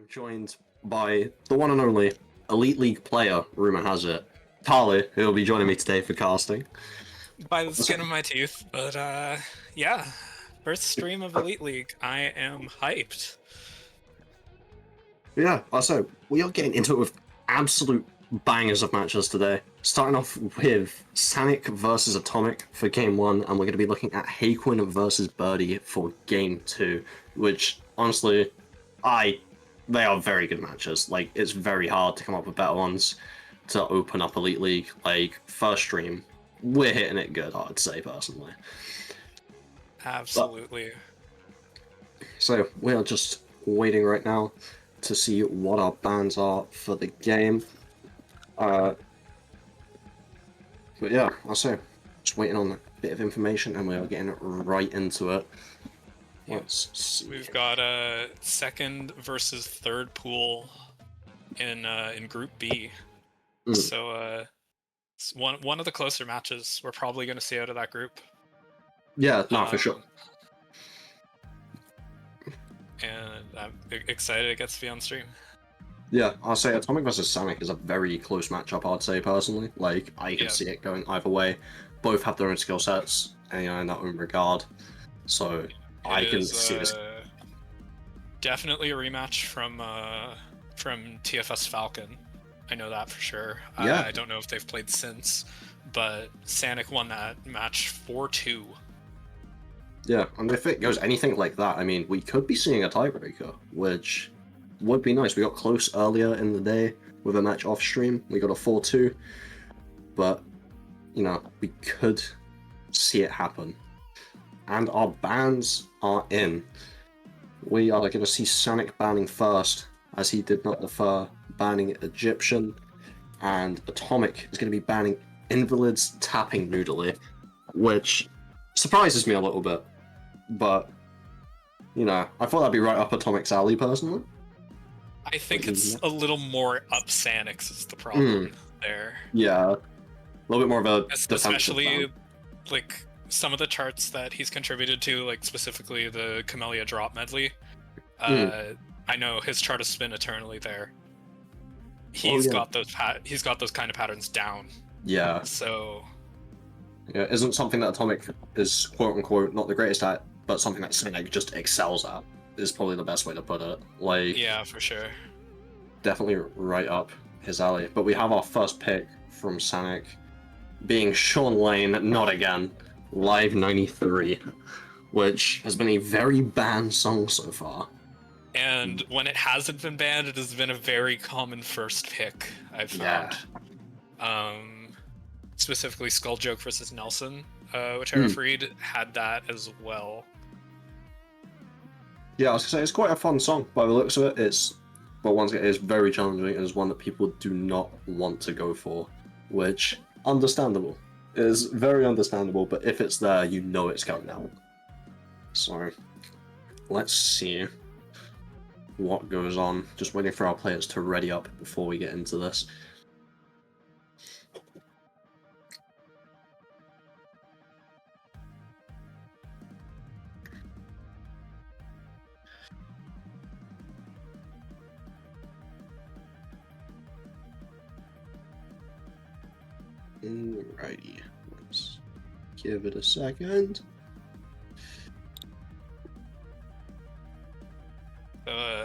joined by the one and only Elite League player, rumor has it, Tali, who will be joining me today for casting. By the skin of my teeth, but yeah, first stream of Elite League. I am hyped. Yeah, so we are getting into it with absolute bangers of matches today. Starting off with Sanic versus Atomic for Game 1, and we're going to be looking at xdhaqwen versus Burdee for Game 2, which, honestly, they are very good matches. Like, it's very hard to come up with better ones to open up Elite League. Like, first stream, we're hitting it good, I'd say, personally. Absolutely. So, we are just waiting right now to see what our bans are for the game. But yeah, I'll say, just waiting on a bit of information and we are getting right into it. Let's see. We've got a second versus third pool in Group B. So it's one of the closer matches we're probably going to see out of that group. Yeah, no, for sure. And I'm excited it gets to be on stream. Yeah, I'll say Atomic versus Sanic is a very close matchup, I'd say, personally. Like, I can see it going either way. Both have their own skill sets, and, in their own regard. So, I can see this. Definitely a rematch from TFS Falcon. I know that for sure. Yeah. I don't know if they've played since, but Sanic won that match 4-2. Yeah, and if it goes anything like that, I mean, we could be seeing a tiebreaker, which would be nice. We got close earlier in the day with a match off stream. We got a 4-2, but, we could see it happen. And our bans are in. We are going to see Sanic banning first, as he did not defer, banning Egyptian, and Atomic is going to be banning Invalids tapping Noodly, which surprises me a little bit, but, I thought that'd be right up Atomic's alley, personally. I think it's a little more up Sanic's is the problem there. Yeah, a little bit more of a especially, like, some of the charts that he's contributed to, like, specifically the Camellia drop medley. I know his chart of spin eternally there. He's got those kind of patterns down. Yeah. So yeah, isn't something that Atomic is quote unquote not the greatest at, but something that Sanic just excels at, is probably the best way to put it. Like, yeah, for sure. Definitely right up his alley. But we have our first pick from Sanic being Sean Lane, not again, Live 93, which has been a very banned song so far. And when it hasn't been banned, it has been a very common first pick, I've found. Yeah. Specifically Skull Joke versus Nelson, which I refereed, had that as well. Yeah, I was gonna say, it's quite a fun song by the looks of it. But once again, it is very challenging and is one that people do not want to go for, which, understandable. It is very understandable, but if it's there, it's going out. So, let's see what goes on. Just waiting for our players to ready up before we get into this. Alrighty, let's give it a second.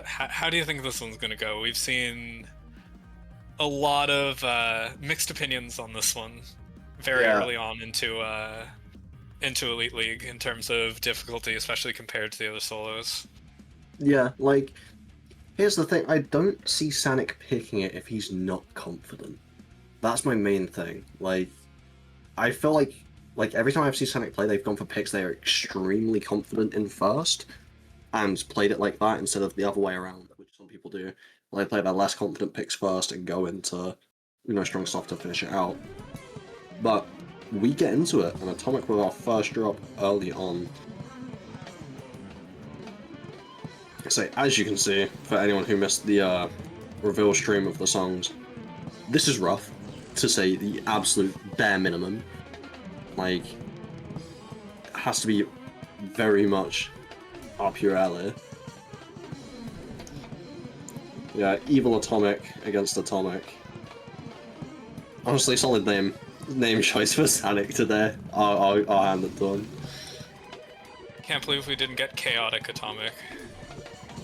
How do you think this one's gonna go? We've seen a lot of mixed opinions on this one very early on into Elite League in terms of difficulty, especially compared to the other solos. Yeah, like, here's the thing, I don't see Sanic picking it if he's not confident. That's my main thing. Like, I feel like every time I've seen Sanic play, they've gone for picks they are extremely confident in first, and played it like that instead of the other way around, which some people do. They play their less confident picks first and go into, strong stuff to finish it out. But we get into it, and Atomic with our first drop early on. So, as you can see, for anyone who missed the reveal stream of the songs, this is rough, to say the absolute bare minimum. Like, it has to be very much up your alley. Yeah, Evil Atomic against Atomic. Honestly, solid name choice for Sanic today. I'll hand it to him. Can't believe we didn't get Chaotic Atomic.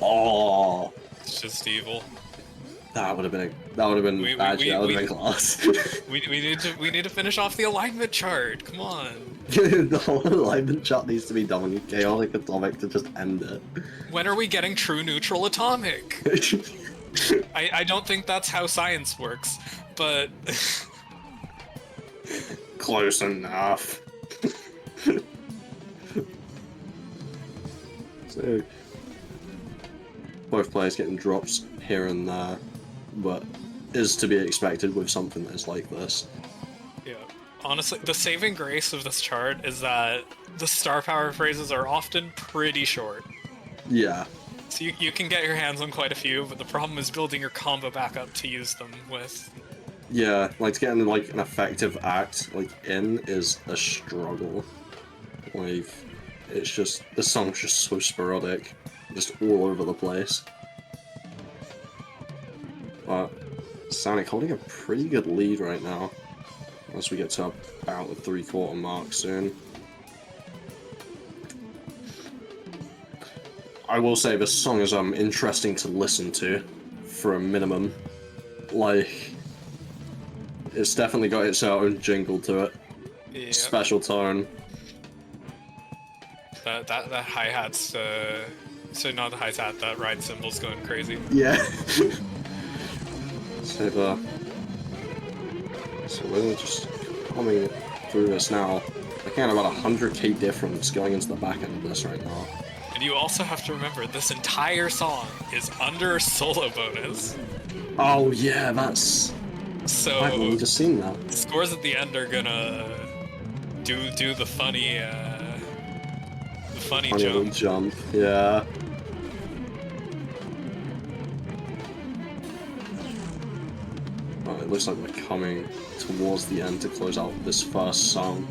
Oh, It's just evil. that would have been class. We need to finish off the alignment chart. Come on. The whole alignment chart needs to be done with Chaotic Atomic to just end it. When are we getting true neutral atomic? I don't think that's how science works, but Close enough. So, both players getting drops here and there, but is to be expected with something that is like this. yeah. Honestly, the saving grace of this chart is that the star power phrases are often pretty short. Yeah. So you can get your hands on quite a few, but the problem is building your combo back up to use them with. Yeah, like getting like an effective act like in is a struggle. Like it's just the song's just so sporadic, just all over the place. But Sonic holding a pretty good lead right now. Once we get to about the 3/4 mark soon. I will say this song is interesting to listen to, for a minimum. Like, it's definitely got its own jingle to it. Yeah. Special tone. That hi-hat's so not the hi-hat, that ride cymbal's going crazy. Yeah. So we're just coming through this now. Again, about 100k difference going into the back end of this right now. And you also have to remember, this entire song is under solo bonus. Oh yeah, that's... So I've only just seen that. scores at the end are gonna do the funny Little jump. jump, yeah. Right, it looks like we're coming towards the end to close out this first song.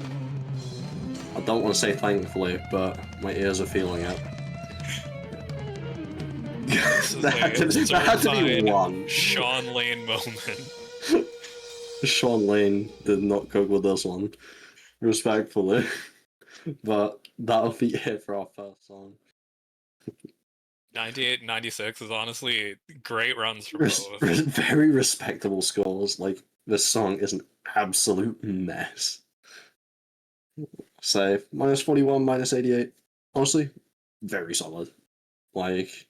I don't want to say thankfully, but my ears are feeling it. There had to be one. Sean Lane moment. Sean Lane did not cook with this one, respectfully. But that'll be it for our first song. 98 and 96 is honestly great runs for both. Very respectable scores. Like, this song is an absolute mess. So, -41, -88. Honestly, very solid. Like,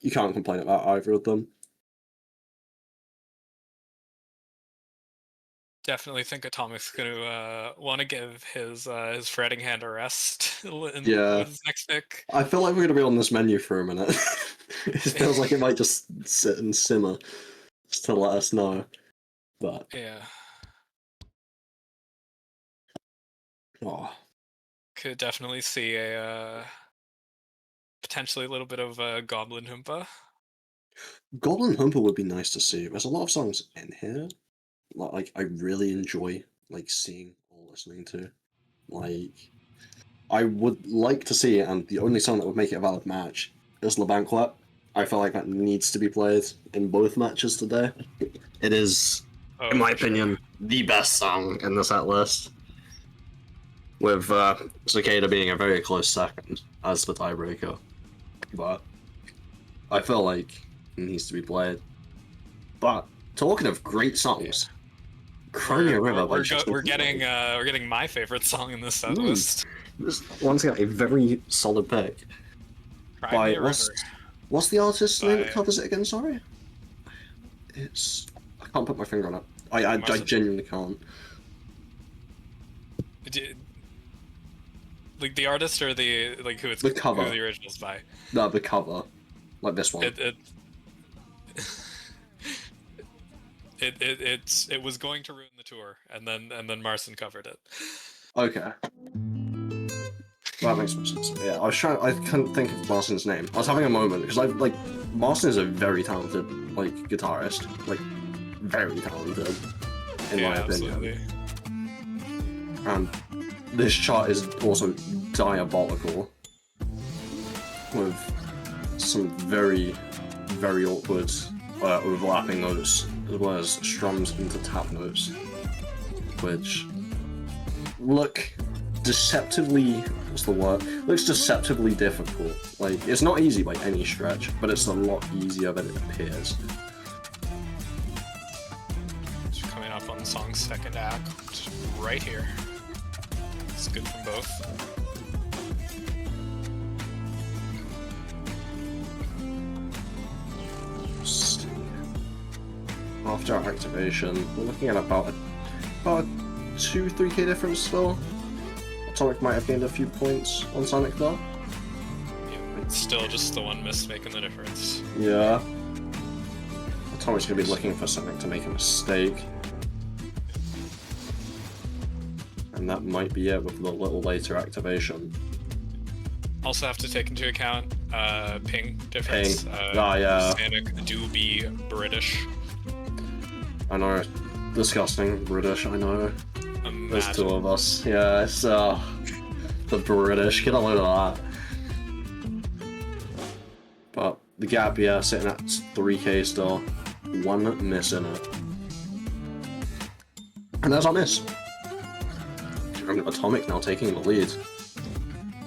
you can't complain about either of them. Definitely think Atomic's gonna want to give his fretting hand a rest with his next pick. I feel like we're gonna be on this menu for a minute. It feels like it might just sit and simmer, just to let us know. But Yeah, oh, could definitely see a potentially a little bit of Goblin Hoompa. Goblin Humper would be nice to see. There's a lot of songs in here like I really enjoy like seeing or listening to. Like, I would like to see it, and the only song that would make it a valid match is La Banquet. I feel like that needs to be played in both matches today. It is, in my opinion, the best song in the set list, with Cicada being a very close second as the tiebreaker. But I feel like it needs to be played. But talking of great songs, Crimea River. We're getting my favorite song in this set list. This, once again, a very solid pick. Crimea River. What's the artist's name that covers it again? Sorry, I can't put my finger on it. I genuinely can't. Like the artist or the who it's the cover? Who the original's by? No, the cover, like this one. It was going to ruin the tour, and then Marcin covered it. Okay. That makes more sense. Yeah, I couldn't think of Marcin's name. I was having a moment because Marcin is a very talented guitarist, very talented in my opinion. Absolutely. And this chart is also diabolical, with some very, very awkward overlapping notes, as well as strums into tap notes, which look deceptively, what's the word? Looks deceptively difficult. Like, it's not easy by any stretch, but it's a lot easier than it appears. It's coming up on the song's second act, right here. It's good from both. After activation, we're looking at about a 2-3k difference still. Atomic might have gained a few points on Sonic though. Yeah, it's still just the one miss making the difference. Yeah. Atomic's gonna be looking for Sonic to make a mistake. And that might be it with the little later activation. Also have to take into account ping difference. Ping. Yeah. Sonic do be British. I know. Disgusting. British, I know. Imagine. There's two of us. Yeah, it's the British. Get a load of that. But the gap, yeah, sitting at 3k still. One miss in it. And there's our miss. And Atomic now taking the lead.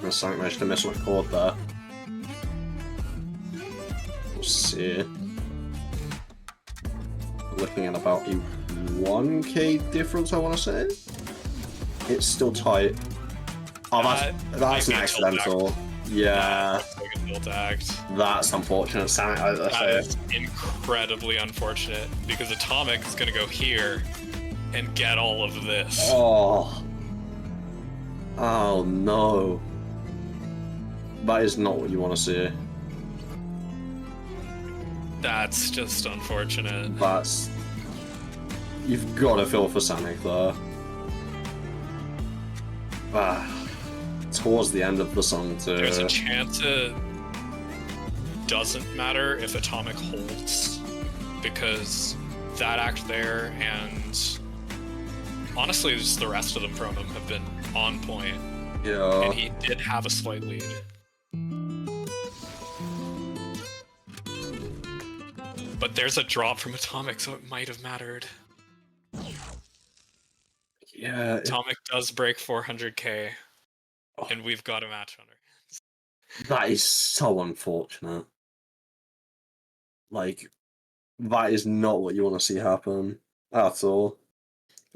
And Sonic managed to miss on a chord there. We'll see. Looking at about a 1k difference, I want to say. It's still tight. Oh, that's an accidental. Yeah. Like a tilt act. That's unfortunate. That is incredibly unfortunate because Atomic is going to go here and get all of this. Oh. Oh no. That is not what you want to see. That's just unfortunate. That's... You've got to feel for Sonic there. Towards the end of the song too. There's a chance it doesn't matter if Atomic holds, because that act there and honestly just the rest of them from him have been on point. Yeah. And he did have a slight lead. But there's a drop from Atomic, so it might have mattered. Yeah. Atomic does break 400k, and we've got a match on our hands. That is so unfortunate. Like, that is not what you want to see happen at all.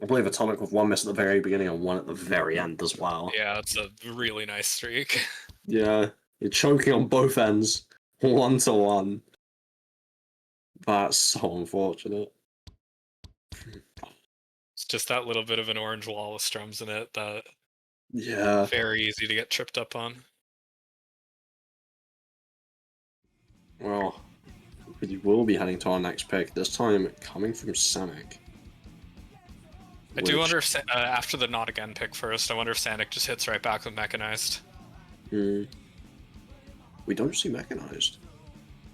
I believe Atomic with one miss at the very beginning and one at the very end as well. Yeah, it's a really nice streak. Yeah, you're choking on both ends, 1-1. That's so unfortunate. It's just that little bit of an orange wall with strums in it that yeah, very easy to get tripped up on. Well, we will be heading to our next pick, this time coming from Sonic. I do wonder if, after the Not Again pick first, I wonder if Sonic just hits right back with Mechanized. We don't see Mechanized.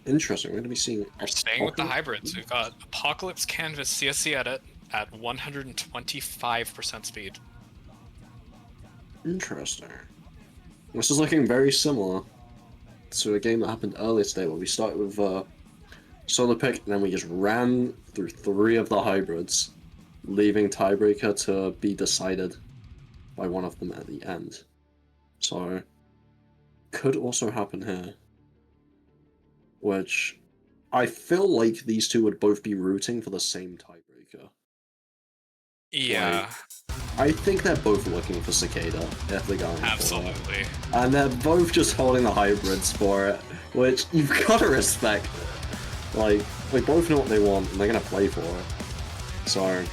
Interesting, we're going to be seeing... We're staying with the hybrids. We've got Apocalypse Canvas CSC Edit at 125% speed. Interesting. This is looking very similar to a game that happened earlier today where we started with solo pick and then we just ran through 3 of the hybrids, leaving tiebreaker to be decided by one of them at the end. So, could also happen here. Which, I feel like these two would both be rooting for the same tiebreaker. Yeah. I think they're both looking for Cicada, if they're going Absolutely. for it. And they're both just holding the hybrids for it, which you've got to respect. Like, they both know what they want, and they're going to play for it. So,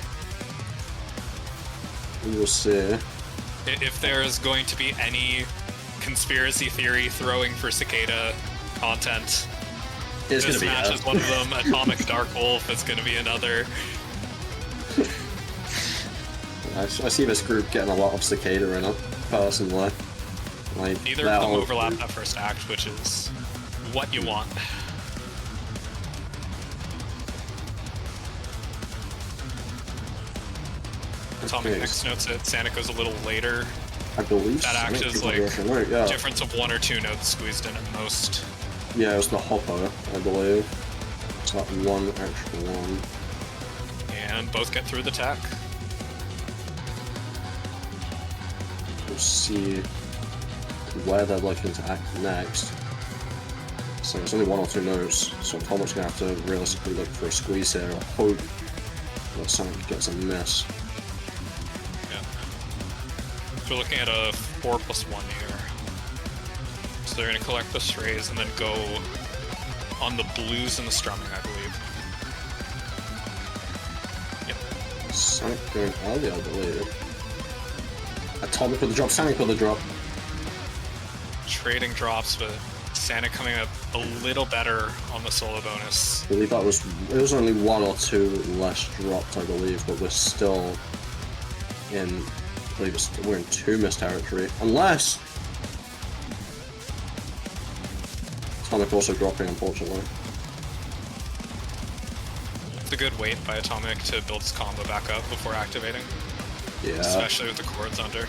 we'll see. If there's going to be any conspiracy theory throwing for Cicada content, this match is one of them. Atomic Dark Wolf is going to be another. I see this group getting a lot of Cicada in it, personally. Like, neither of them overlap that first act, which is what you want. Atomic next notes it. Sonic goes a little later. I believe that act is like yeah. difference of 1 or 2 notes squeezed in at most. Yeah, it was the hopper, I believe. It's that one extra one. And both get through the tech. We'll see where they're looking to act next. So it's only 1 or 2 notes, so Atomic's gonna have to realistically look for a squeeze here, or hope that Sonic gets a miss. Yeah. So we're looking at a 4+1 here. So they're gonna collect the strays and then go on the blues and the strumming, I believe. Yep. Sonic going early, I believe. Atomic with the drop, Sonic with the drop. Trading drops, but Sanic coming up a little better on the solo bonus. I believe it was only 1 or 2 less dropped, I believe, but we're still in, I believe we're in 2 miss territory. Unless Atomic also dropping, unfortunately. It's a good wait by Atomic to build his combo back up before activating. Yeah. Especially with the cords under.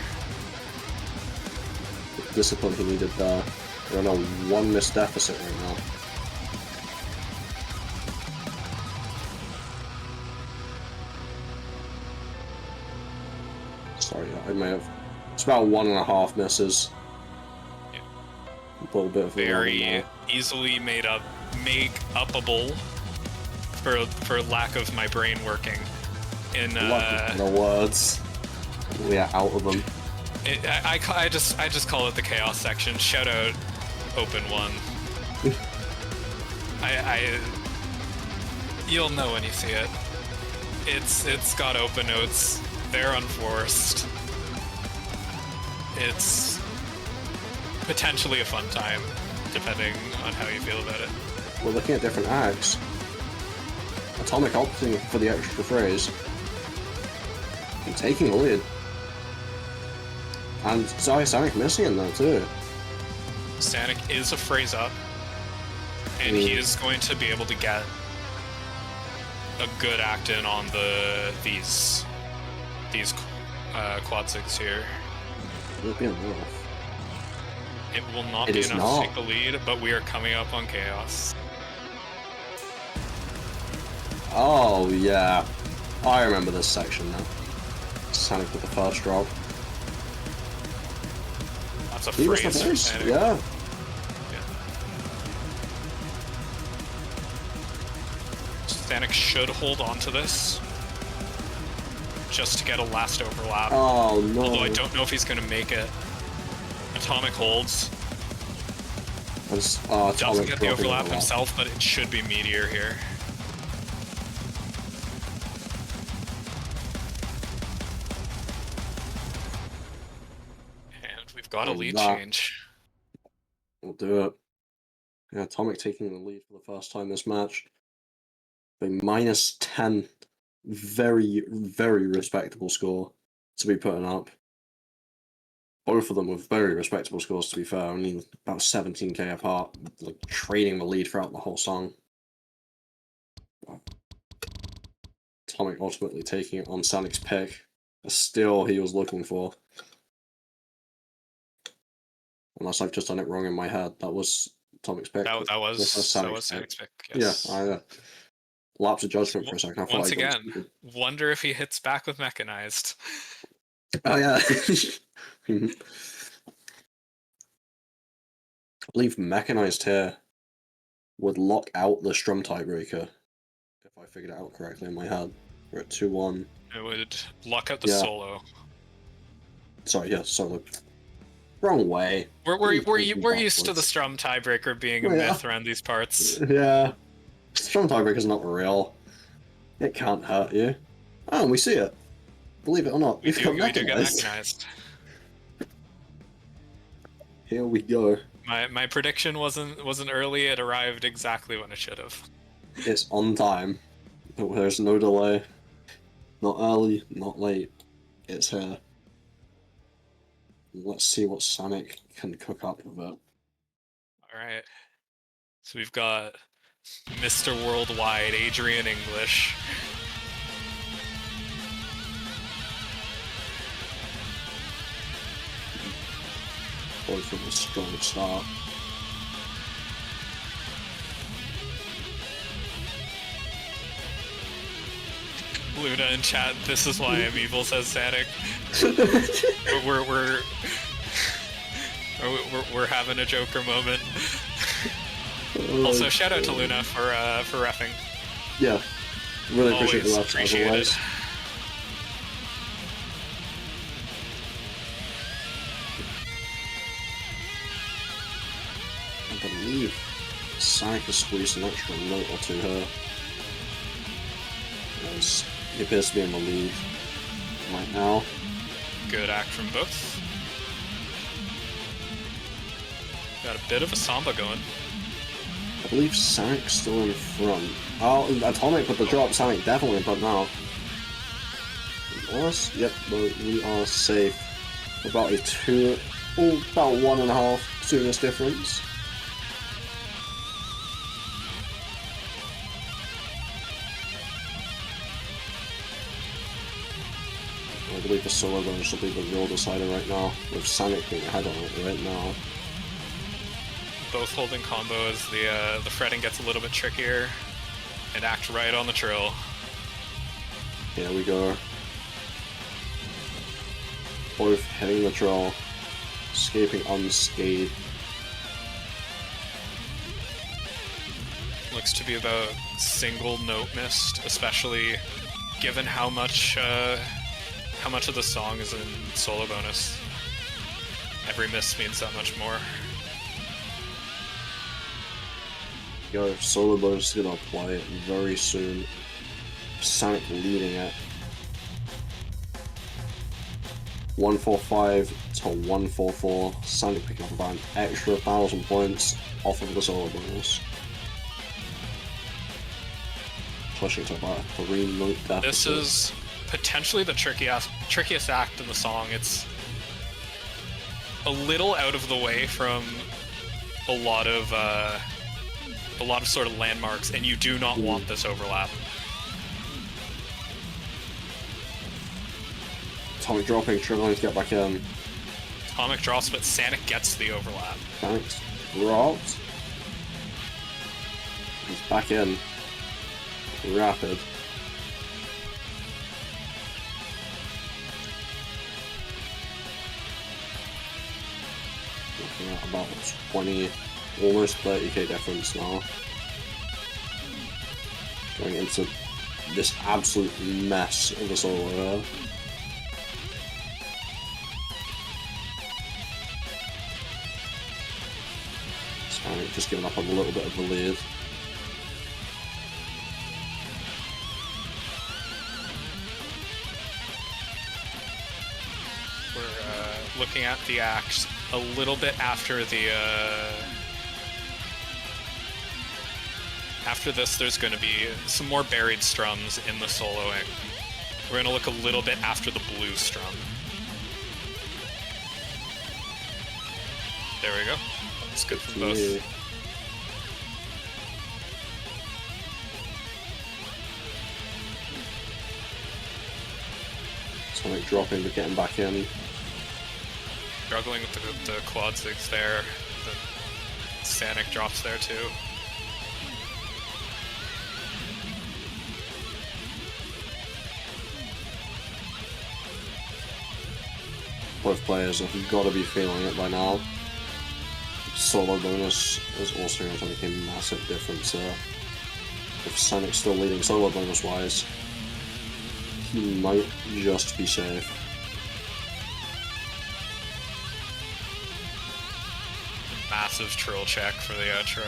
The discipline he needed there. We're on a 1 miss deficit right now. Sorry, I may have. It's about 1.5 misses. Yeah. A little bit of very easily make-upable for lack of my brain working. In no words. We are out of them. I just call it the chaos section. Shout out Open One. You'll know when you see it. It's got open notes. They're unforced. It's potentially a fun time, depending on how you feel about it. We're looking at different acts. Atomic opting for the extra phrase. And taking the lead. And Sonic missing in there too. Sonic is a phrase up, and he is going to be able to get a good act in on these quad sigs here. It'll be enough. It will not be enough to take the lead, but we are coming up on chaos. Oh yeah, I remember this section now. Sonic with the first drop. That's a phrase for Sonic. Yeah. Sonic should hold on to this just to get a last overlap. Oh no. Although I don't know if he's going to make it. Atomic holds. Doesn't get the overlap himself, but it should be Meteor here. And we've got a lead change. We'll do it. Yeah, Atomic taking the lead for the first time this match. A -10. Very, very respectable score to be putting up. Both of them with very respectable scores, to be fair. Only about 17k apart, like trading the lead throughout the whole song. Atomic ultimately taking it on Sonic's pick. A steal he was looking for. Unless I've just done it wrong in my head. That was Atomic's pick. That was Sonic's pick. Yes. Yeah, lapse of judgment for a second. Once again, wonder if he hits back with mechanized. Oh yeah. I believe mechanized here would lock out the strum tiebreaker. If I figured it out correctly in my head. We're at 2-1. It would lock out the solo. Sorry, yeah, solo. Wrong way. We're used to the strum tiebreaker being a myth around these parts. Yeah. Strum tiebreaker's not real. It can't hurt you. Oh, and we see it. Believe it or not, we do get mechanized. Here we go. My prediction wasn't early. It arrived exactly when it should have. It's on time. There's no delay. Not early, not late. It's here. Let's see what Sonic can cook up with it. Alright. So we've got Mr. Worldwide, Adrian English. Both from a strong start. Luna in chat, this is why I'm evil, says Sanic. We're having a Joker moment. Also, shout out to Luna for reffing. Yeah, really appreciate the Always refs as always. I believe Sonic has squeezed an extra note or two here. As he appears to be in the lead right now. Good act from both. Got a bit of a samba going. I believe Sanic's still in front. Oh, Atomic with the drop. Sonic definitely in front now. Us? Yep, but we are safe. About about 1.5 soonest difference. I believe the solo bonus will be the real decider right now, with Sonic being ahead on it right now. Both holding combo as the fretting gets a little bit trickier, and act right on the trill. Here we go. Both hitting the trill, escaping unscathed. Looks to be about single note missed, especially given how much of the song is in solo bonus. Every miss means that much more. Yo, solo bonus is gonna apply it very soon. Sonic leading it. 145 to 144. Sonic picking up about an extra 1,000 points off of the solo bonus. Pushing to about a 3-note deficit. This is potentially the trickiest act in the song. It's a little out of the way from a lot of sort of landmarks, and you do not want this overlap. Atomic dropping, struggling to get back in. Atomic drops, but Sanic gets the overlap. Thanks. Dropped. He's back in. Rapid. Looking at about 20, almost 30k difference now. Going into this absolute mess of a solo here. Sonic just giving up a little bit of the lead. We're looking at the act a little bit after the after this. There's going to be some more buried strums in the soloing. We're going to look a little bit after the blue strum. There we go. It's good for both. Yeah. Sonic dropping but getting back in. Struggling with the quad six there. The Sanic drops there too. Both players have got to be feeling it by now. Solo bonus is also going to make a massive difference there. If Sonic's still leading solo bonus wise, he might just be safe. Massive trill check for the outro.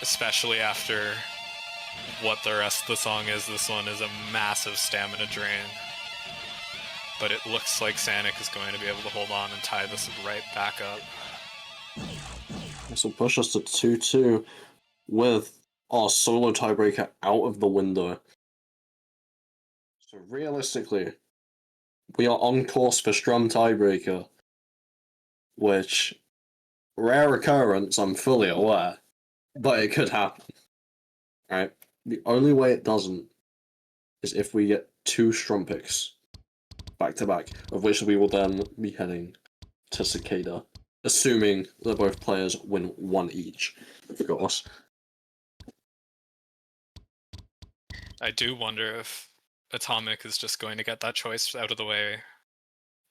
Especially after what the rest of the song is, this one is a massive stamina drain. But it looks like Sanic is going to be able to hold on and tie this right back up. This will push us to 2-2 with our solo tiebreaker out of the window. So realistically, we are on course for Strum tiebreaker, which, rare occurrence, I'm fully aware, but it could happen. Alright? The only way it doesn't is if we get 2 Strum picks back to back, of which we will then be heading to Cicada. Assuming that both players win one each, of course. I do wonder if Atomic is just going to get that choice out of the way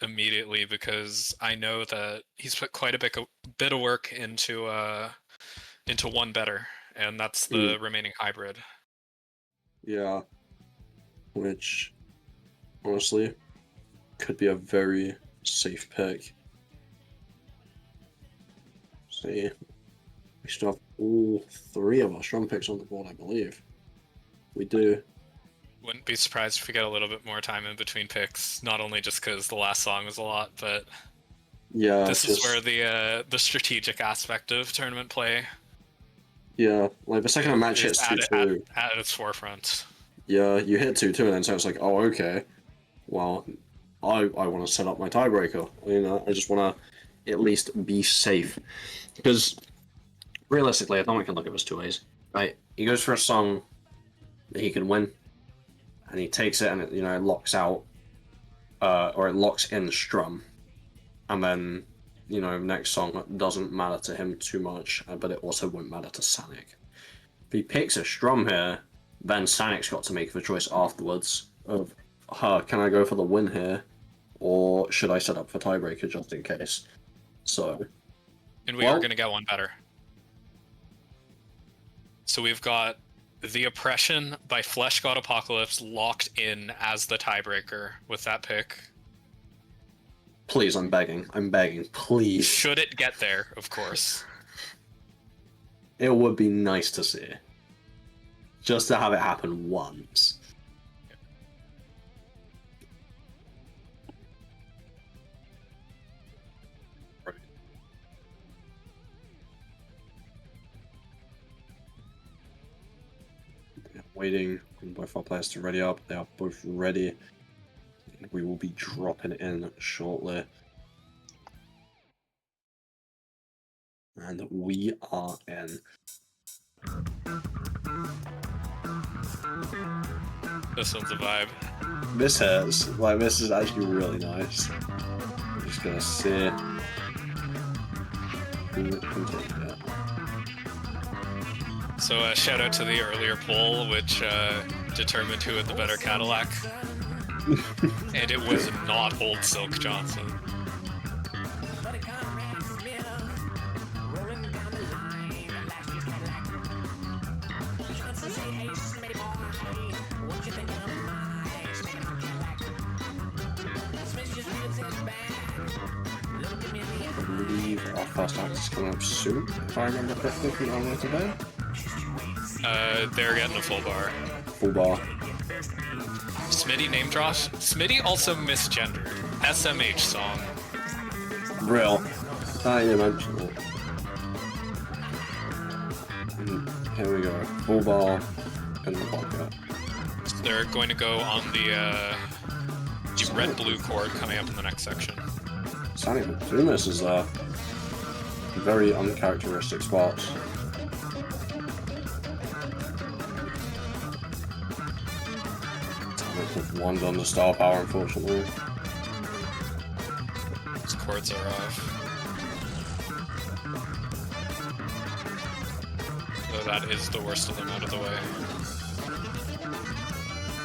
immediately, because I know that he's put quite a bit of work into one better, and that's the remaining hybrid. Yeah. Which, honestly, could be a very safe pick. See, we still have all three of our strong picks on the board, I believe. We do. Wouldn't be surprised if we get a little bit more time in between picks, not only just because the last song was a lot, but yeah, this is where the strategic aspect of tournament play. Yeah, like the second a match hits 2-2 at its forefront. Yeah, you hit 2-2 and then so it's like, oh, okay. Well, I want to set up my tiebreaker. You know, I just want to at least be safe. Because realistically, Atomic can look at this two ways. Right? He goes for a song that he can win, and he takes it and it, it locks out, or it locks in Strum. And then, next song doesn't matter to him too much, but it also won't matter to Sanic. If he picks a Strum here, then Sanic's got to make the choice afterwards of, can I go for the win here, or should I set up for tiebreaker just in case? So, and we are going to get one better. So we've got The Oppression by Flesh God Apocalypse locked in as the tiebreaker with that pick. Please, I'm begging, please. Should it get there, of course. It would be nice to see. Just to have it happen once. Right. Waiting on both our players to ready up. They are both ready. We will be dropping in shortly. And we are in. This one's a vibe. This hurts. Like, this is actually really nice. I'm just gonna see who can take it. So shout out to the earlier poll, which determined who had the better Cadillac. And it was not Old Silk Johnson. I believe our first act is coming up soon, if I remember correctly from earlier today. They're getting a full bar. Full bar. Smitty name drop. Smitty also misgendered. SMH song. Real. You mentioned it. And here we go. Full bar in the pocket. So they're going to go on the red-blue chord coming up in the next section. Sanic doing this is very uncharacteristic spots. With one on the star power, unfortunately. These chords are off. So that is the worst of them out of the way.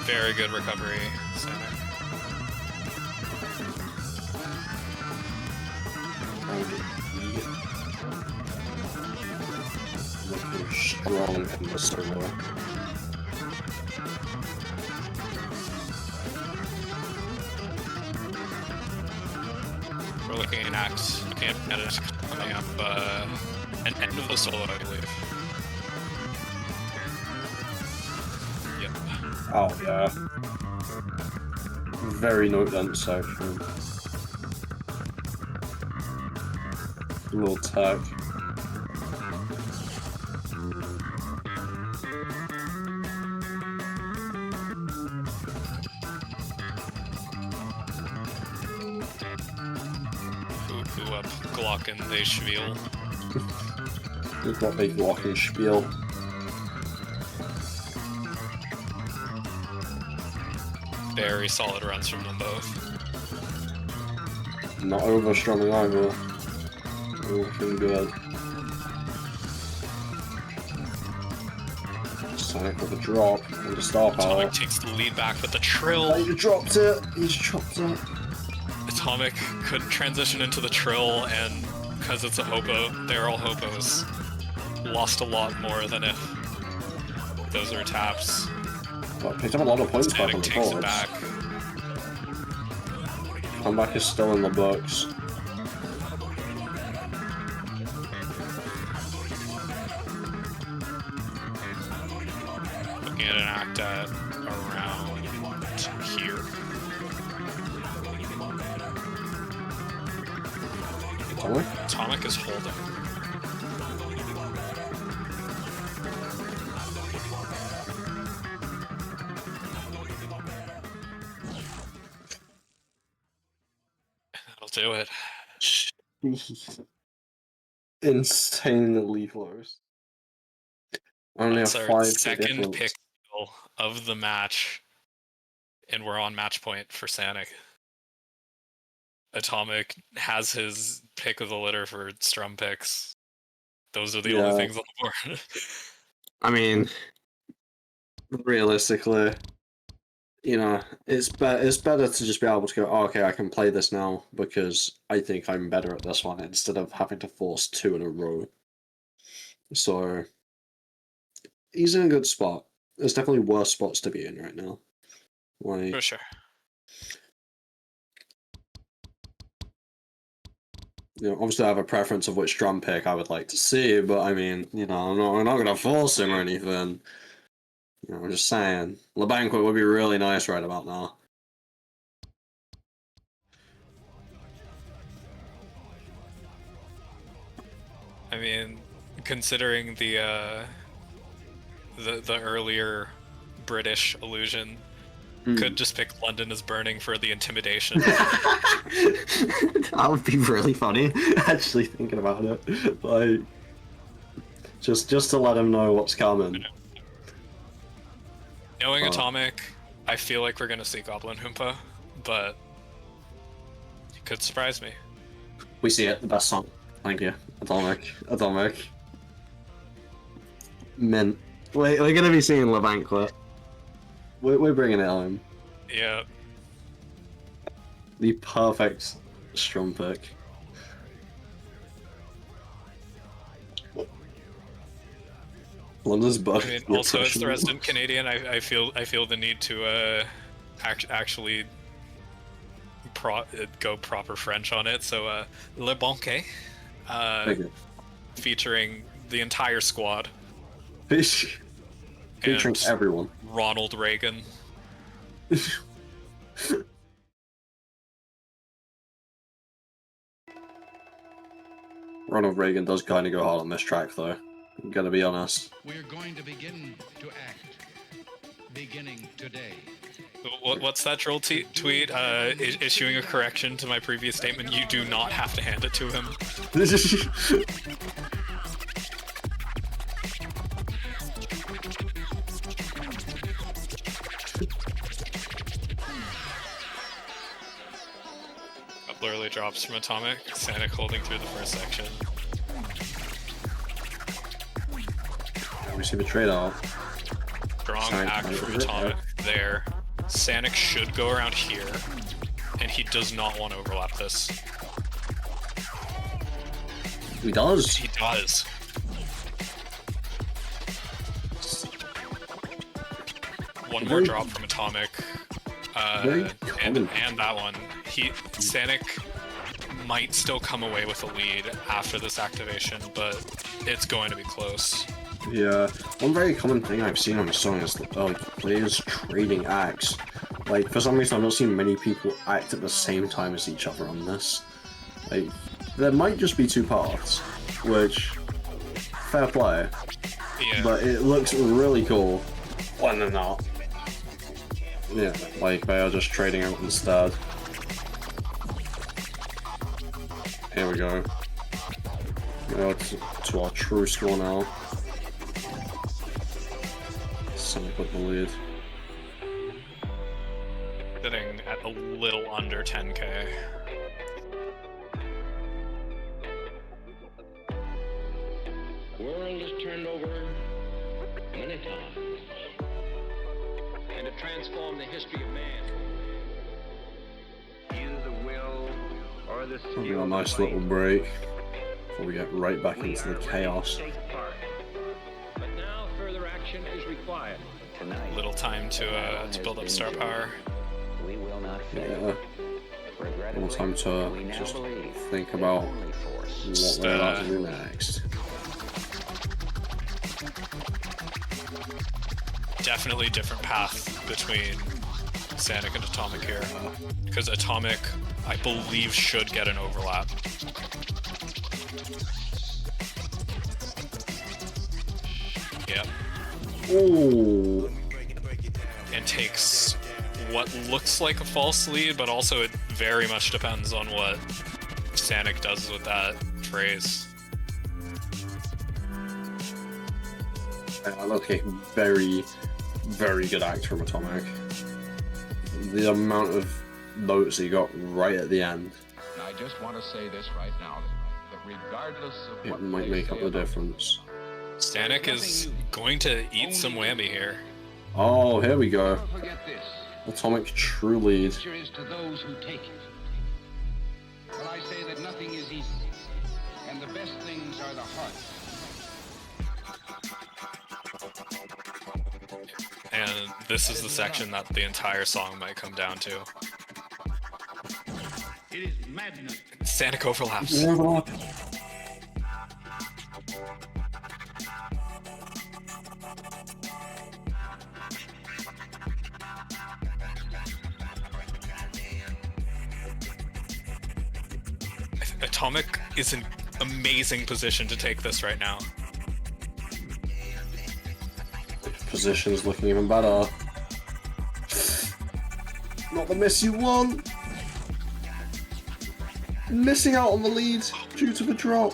Very good recovery, Sanic. Looking strong in the solo. We're looking at Axe and it's coming up an end of the solo, I believe. Yep. Oh yeah. Very note-dense section. Little tech. Who up Glocken they spiel. Look what they Glocken spiel. Very solid runs from them both. Not overstrumming either. Looking good. Sonic with a drop and a star power. Atomic takes the lead back with the trill. Oh, you dropped it! He's dropped it. Atomic could transition into the trill, and because it's a hopo, they're all hopos. Lost a lot more than if those are taps. Well, picked up a lot of points back on Sonic the takes it boards. back. Comeback is still in the books. Looking at an act at around here. Atomic? Atomic is holding. That'll do it. Insanely close. Only That's a our 5 second difference. pick of the match, and we're on match point for Sanic. Atomic has his pick of the litter for strum picks. Those are the only things on the board. I mean, realistically, you know, it's better to just be able to go, oh, okay, I can play this now because I think I'm better at this one instead of having to force 2 in a row. So he's in a good spot. There's definitely worse spots to be in right now. Like, For sure. you know, obviously I have a preference of which drum pick I would like to see, but I mean, you know, I'm not gonna force him or anything. You know, I'm just saying, LeBanquet would be really nice right about now. I mean, considering the earlier British illusion, could just pick London as burning for the intimidation. That would be really funny, actually thinking about it. Like, just to let him know what's coming. Knowing Atomic, I feel like we're gonna see Goblin Hoompa, but it could surprise me. We see it, the best song. Thank you. Atomic. Mint. We're gonna be seeing LeBanquet. We're bringing it home. Yeah. The perfect strum pick. London's buff. I mean, also as the resident Canadian, I feel the need to actually go proper French on it. So Le Banquet, featuring the entire squad. Featuring everyone. Ronald Reagan. Ronald Reagan does kind of go hard on this track, though. I'm gonna be honest. We're going to begin to act. Beginning today. What's that troll tweet? Issuing a correction to my previous statement. You do not have to hand it to him. Couple early drops from Atomic. Sanic holding through the first section. We see the trade-off. Strong act from Atomic there. Sanic should go around here, and he does not want to overlap this. He does. He does. One more drop from Atomic, and that one. Sanic might still come away with a lead after this activation, but it's going to be close. Yeah, one very common thing I've seen on the song is players trading acts. Like, for some reason I've not seen many people act at the same time as each other on this. Like, there might just be 2 paths, which, fair play, Yeah. but it looks really cool when they're not. Yeah, like they are just trading out instead. Here we go. Go to our true score now. Sonic with the lead. Sitting at a little under 10k. world is turned over many times. And to transform the history of man. Use the will or the skill. Having a nice little break before we get right back into the chaos. But now further action is required. A little time to build up star power. We will not Yeah. A little time to just think about what we're about to do next. Definitely different path between Sanic and Atomic here, because Atomic, I believe, should get an overlap. Yep. Ooh. And takes what looks like a false lead, but also it very much depends on what Sanic does with that phrase. Okay, very, very good act from Atomic. The amount of notes he got right at the end, And I just want to say this right now, that regardless of it what might they make up say the about difference. Sanic is going to eat some whammy here. Oh, here we go. Never forget this. Atomic true lead. Future is to those who take it. But I say that nothing is easy, and the best things are the hardest. And this is the section that the entire song might come down to. It is madness. Sanic overlaps. Atomic is in amazing position to take this right now. Position's looking even better. Not the miss you want. Missing out on the lead due to the drop.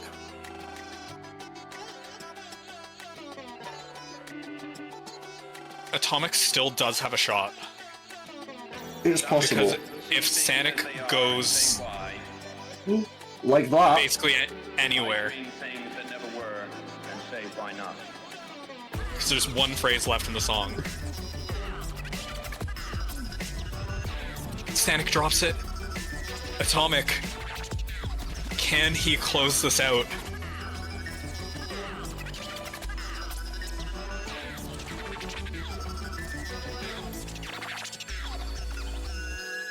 Atomic still does have a shot. It's possible. Because if Sanic goes Like that. basically anywhere, Things that never were, and say why not. because there's one phrase left in the song. Sanic drops it. Atomic. Can he close this out?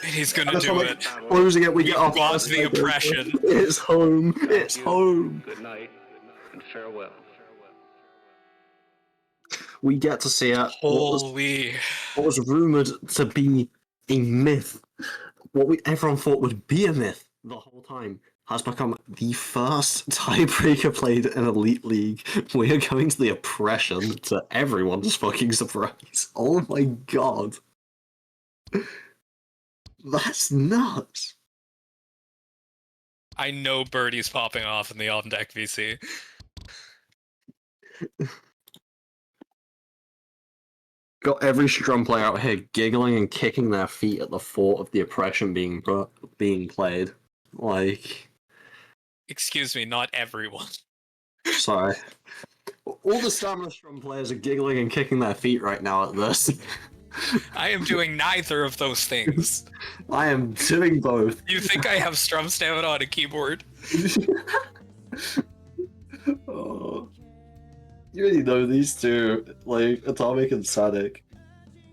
And he's gonna do Atomic it. closing it, we get We've off. got the oppression. It's home. It's home. Good night, and farewell. We get to see it. Holy. What was rumored to be a myth, what everyone thought would be a myth the whole time, has become the first tiebreaker played in Elite League. We are going to the oppression, to everyone's fucking surprise. Oh my god. That's nuts. I know Burdee's popping off in the on deck VC. Got every Strum player out here giggling and kicking their feet at the thought of the oppression being played. Like, Excuse me, not everyone. sorry. All the Stamina Strum players are giggling and kicking their feet right now at this. I am doing neither of those things. I am doing both. You think I have strum stamina on a keyboard? Oh. You already know these two, like Atomic and Sanic,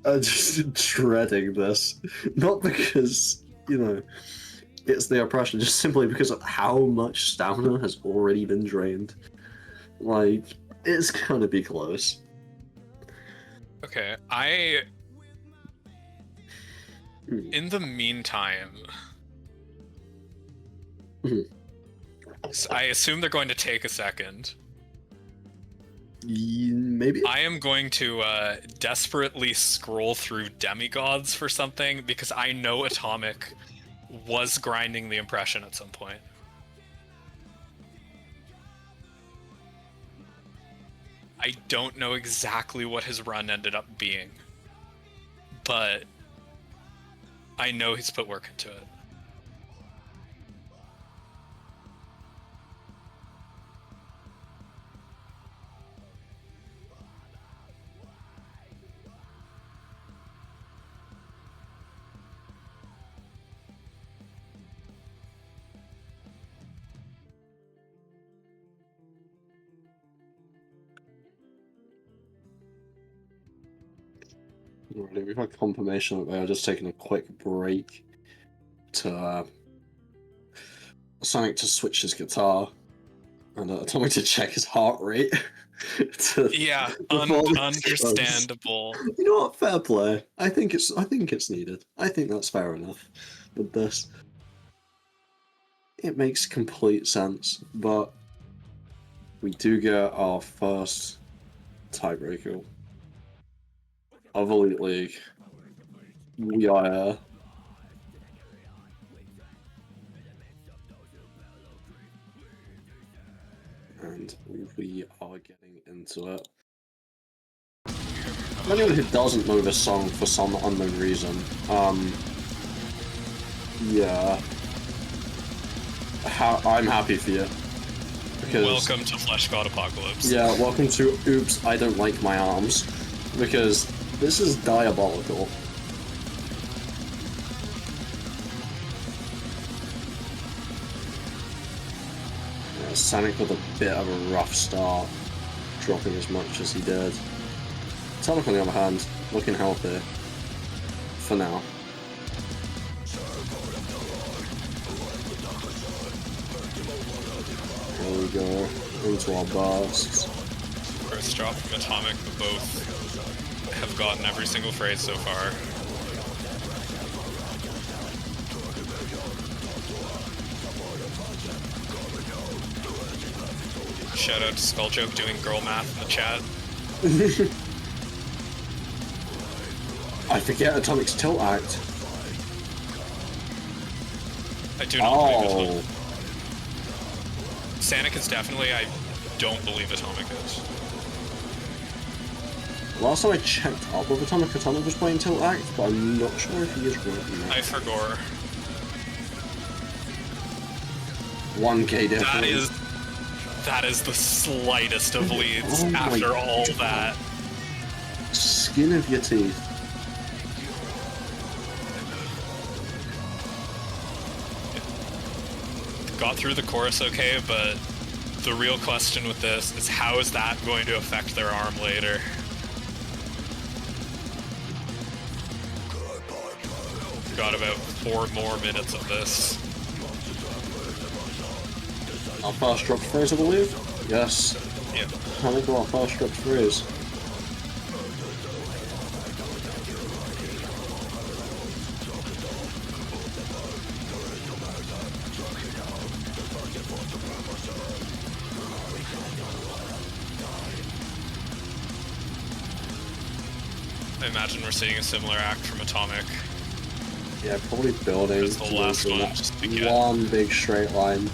are just dreading this. Not because, you know, it's the oppression, just simply because of how much stamina has already been drained. Like, it's gonna be close. Okay, in the meantime, I assume they're going to take a second. Maybe? I am going to desperately scroll through demigods for something, because I know Atomic was grinding the impression at some point. I don't know exactly what his run ended up being, but I know he's put work into it. Alrighty, we've had confirmation that they are just taking a quick break to Sonic to switch his guitar and Atomic to check his heart rate. Yeah, understandable. You know what? Fair play. I think it's needed. I think that's fair enough with this. It makes complete sense, but we do get our first tiebreaker of Elite League. We are and we are getting into it. For anyone who doesn't know this song for some unknown reason, yeah, I'm happy for you. Because, welcome to Flesh God Apocalypse. Yeah, welcome to Oops, I Don't Like My Arms. Because this is diabolical. Yeah, Sonic with a bit of a rough start, dropping as much as he did. Atomic, on the other hand, looking healthy. For now. There we go. Into our bursts. First drop from Atomic, but both have gotten every single phrase so far. Shout out to Skulljoke doing girl math in the chat. I forget Atomic's tilt act. I do not believe Atomic. Sanic is definitely, I don't believe Atomic is. Last time I checked up with Atomic was playing tilt act, but I'm not sure if he is right now. I forgot. 1k difference. That is the slightest of leads after all that. Skin of your teeth. Got through the chorus okay, but the real question with this is how is that going to affect their arm later? Got about 4 more minutes of this. Our first dropped phrase, I believe? Yes. Yep. I think our first dropped phrase. I imagine we're seeing a similar act from Atomic. Yeah, probably building. It's the last one, just to get one big straight line.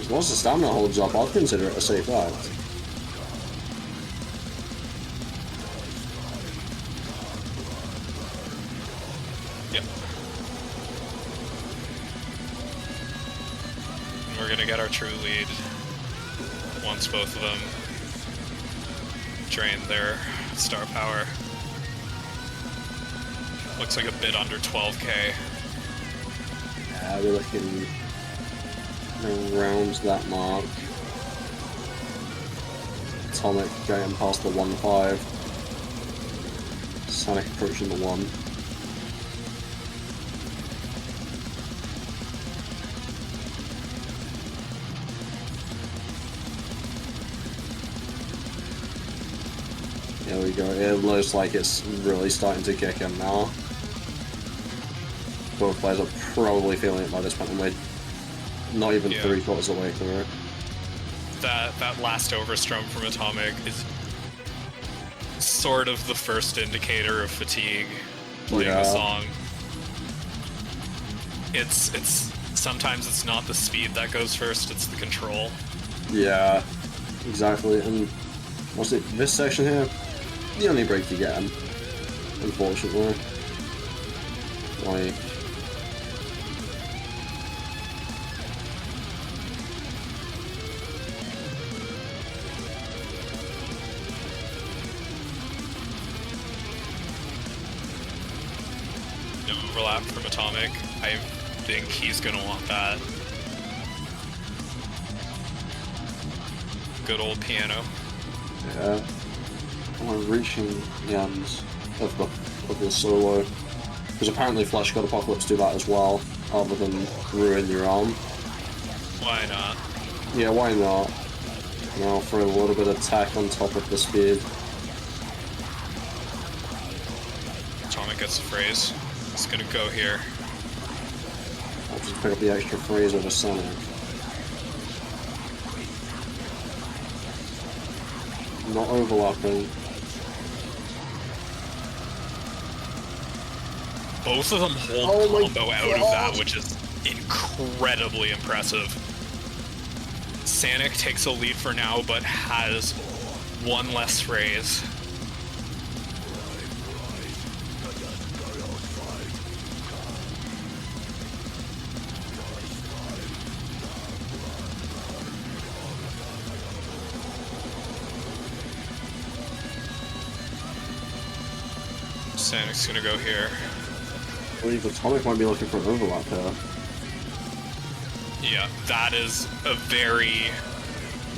As long as the stamina holds up, I'd consider it a safe act. Yep. And we're gonna get our true lead once both of them drain their star power. Looks like a bit under 12k. Yeah, we're looking around that mark. Atomic going past the 1.5. Sonic approaching the 1. There we go. It looks like it's really starting to kick in now. Both players are probably feeling it by this point, and we're not even 3/4 of the way through it. That last overstrum from Atomic is sort of the first indicator of fatigue playing the song. It's sometimes it's not the speed that goes first, it's the control. Yeah, exactly. And what's it? This section here, the only break you get him, unfortunately. Like. Overlap from Atomic. I think he's gonna want that. Good old piano. Yeah. we're reaching the end of the solo. Because apparently Flash God Apocalypse do that as well, other than ruin your arm. Why not? Yeah, why not? You know, for a little bit of tech on top of the speed. Atomic gets a phrase. It's gonna go here. I'll just pick up the extra phrase over Sonic. Not overlapping. Both of them hold combo out of that, God. which is incredibly impressive. Sanic takes a lead for now, but has one less phrase. Sanic's gonna go here. I believe Atomic might be looking for an overlap here. Yeah, that is a very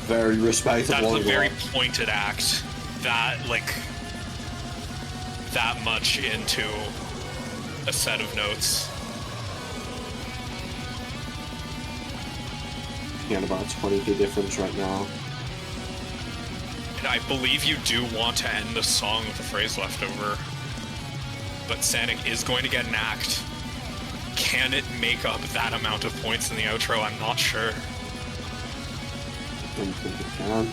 respectable That's a very overlap. pointed act. That, like, that much into a set of notes. Again, about 20k difference right now. And I believe you do want to end the song with a phrase left over. But Sanic is going to get an act. Can it make up that amount of points in the outro? I'm not sure. Don't think it can.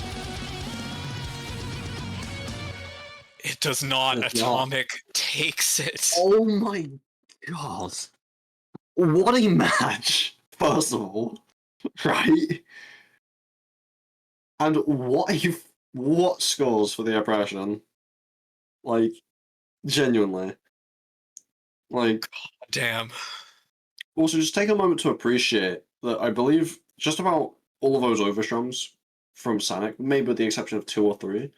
It does not. It's Atomic takes it. Oh my god. What a match, first of all. Right? And what scores for the oppression? Like, genuinely. Like, Damn. also just take a moment to appreciate that I believe just about all of those overstrums from Sanic, maybe with the exception of 2 or 3,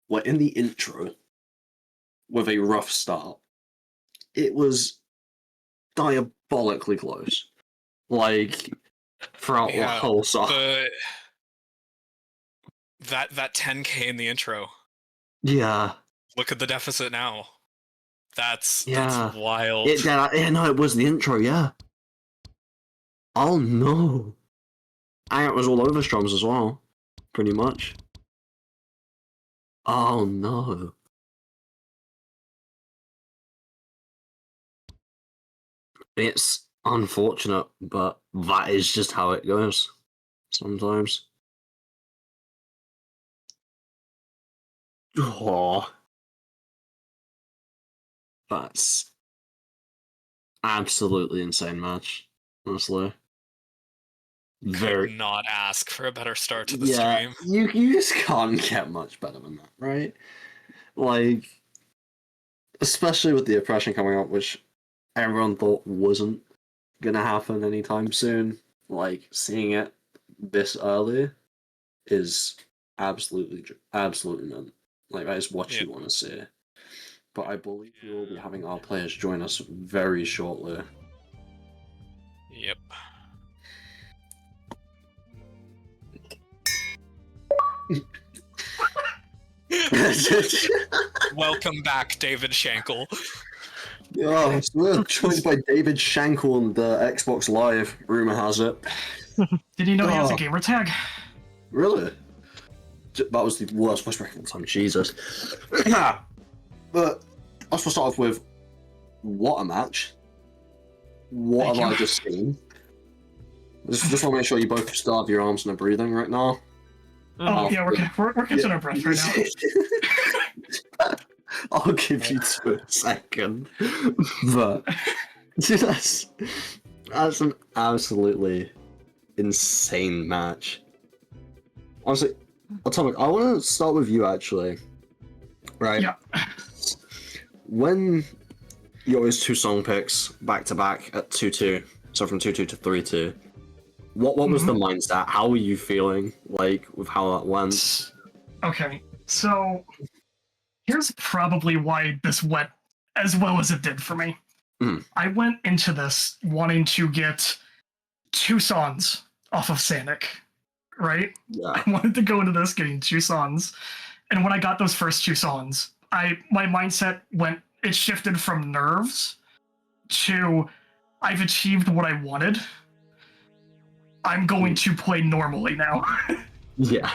were in the intro with a rough start. It was diabolically close. Like, throughout the Yeah, whole song. That 10k in the intro. Yeah. Look at the deficit now. That's wild. No, it was the intro, yeah. Oh no. And it was all overstroms as well, pretty much. Oh no. It's unfortunate, but that is just how it goes sometimes. Oh. That's absolutely insane match, honestly. Could not ask for a better start to the Yeah, stream. you just can't get much better than that, right? Like, especially with the oppression coming up, which everyone thought wasn't gonna happen anytime soon. Like, seeing it this early is absolutely none. Like, that is what you want to see. But I believe we will be having our players join us very shortly. Yep. Welcome back, David Shankle. Oh, so we're joined by David Shankle on the Xbox Live, rumor has it. Did you know he has a gamer tag? Really? That was the worst voice break of all time, Jesus. But let's start off with, what a match. What have I just seen? Just want to make sure you both still have your arms and are breathing right now. Oh, yeah, we're catching our breath right now. I'll give you 2 a second. But that's an absolutely insane match. Honestly, Atomic, I want to start with you actually. Right? Yeah. When you always 2 song picks back to back at 2-2, so from 2-2 to 3-2, what was the mindset? How were you feeling, like, with how that went? Okay, so here's probably why this went as well as it did for me. I went into this wanting to get 2 songs off of Sanic, right? Yeah. I wanted to go into this getting 2 songs, And when I got those first 2 songs, my mindset it shifted from nerves to I've achieved what I wanted. I'm going to play normally now. Yeah.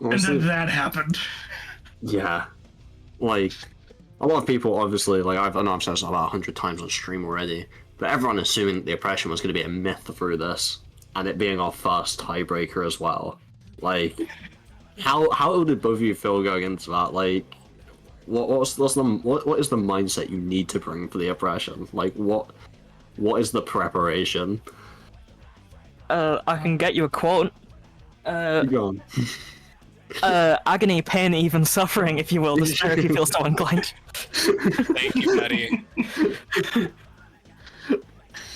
Honestly, and then that happened. Yeah. Like, a lot of people, obviously, like, I know I've said this about 100 times on stream already, but everyone assuming the oppression was going to be a myth through this, and it being our first tiebreaker as well. Like, how did both of you feel going into that? Like, what is the mindset you need to bring for the oppression? Like, what is the preparation? I can get you a quote. Keep going. Agony, pain, even suffering, if you will, to spare if you feel so inclined. Thank you, Buddy.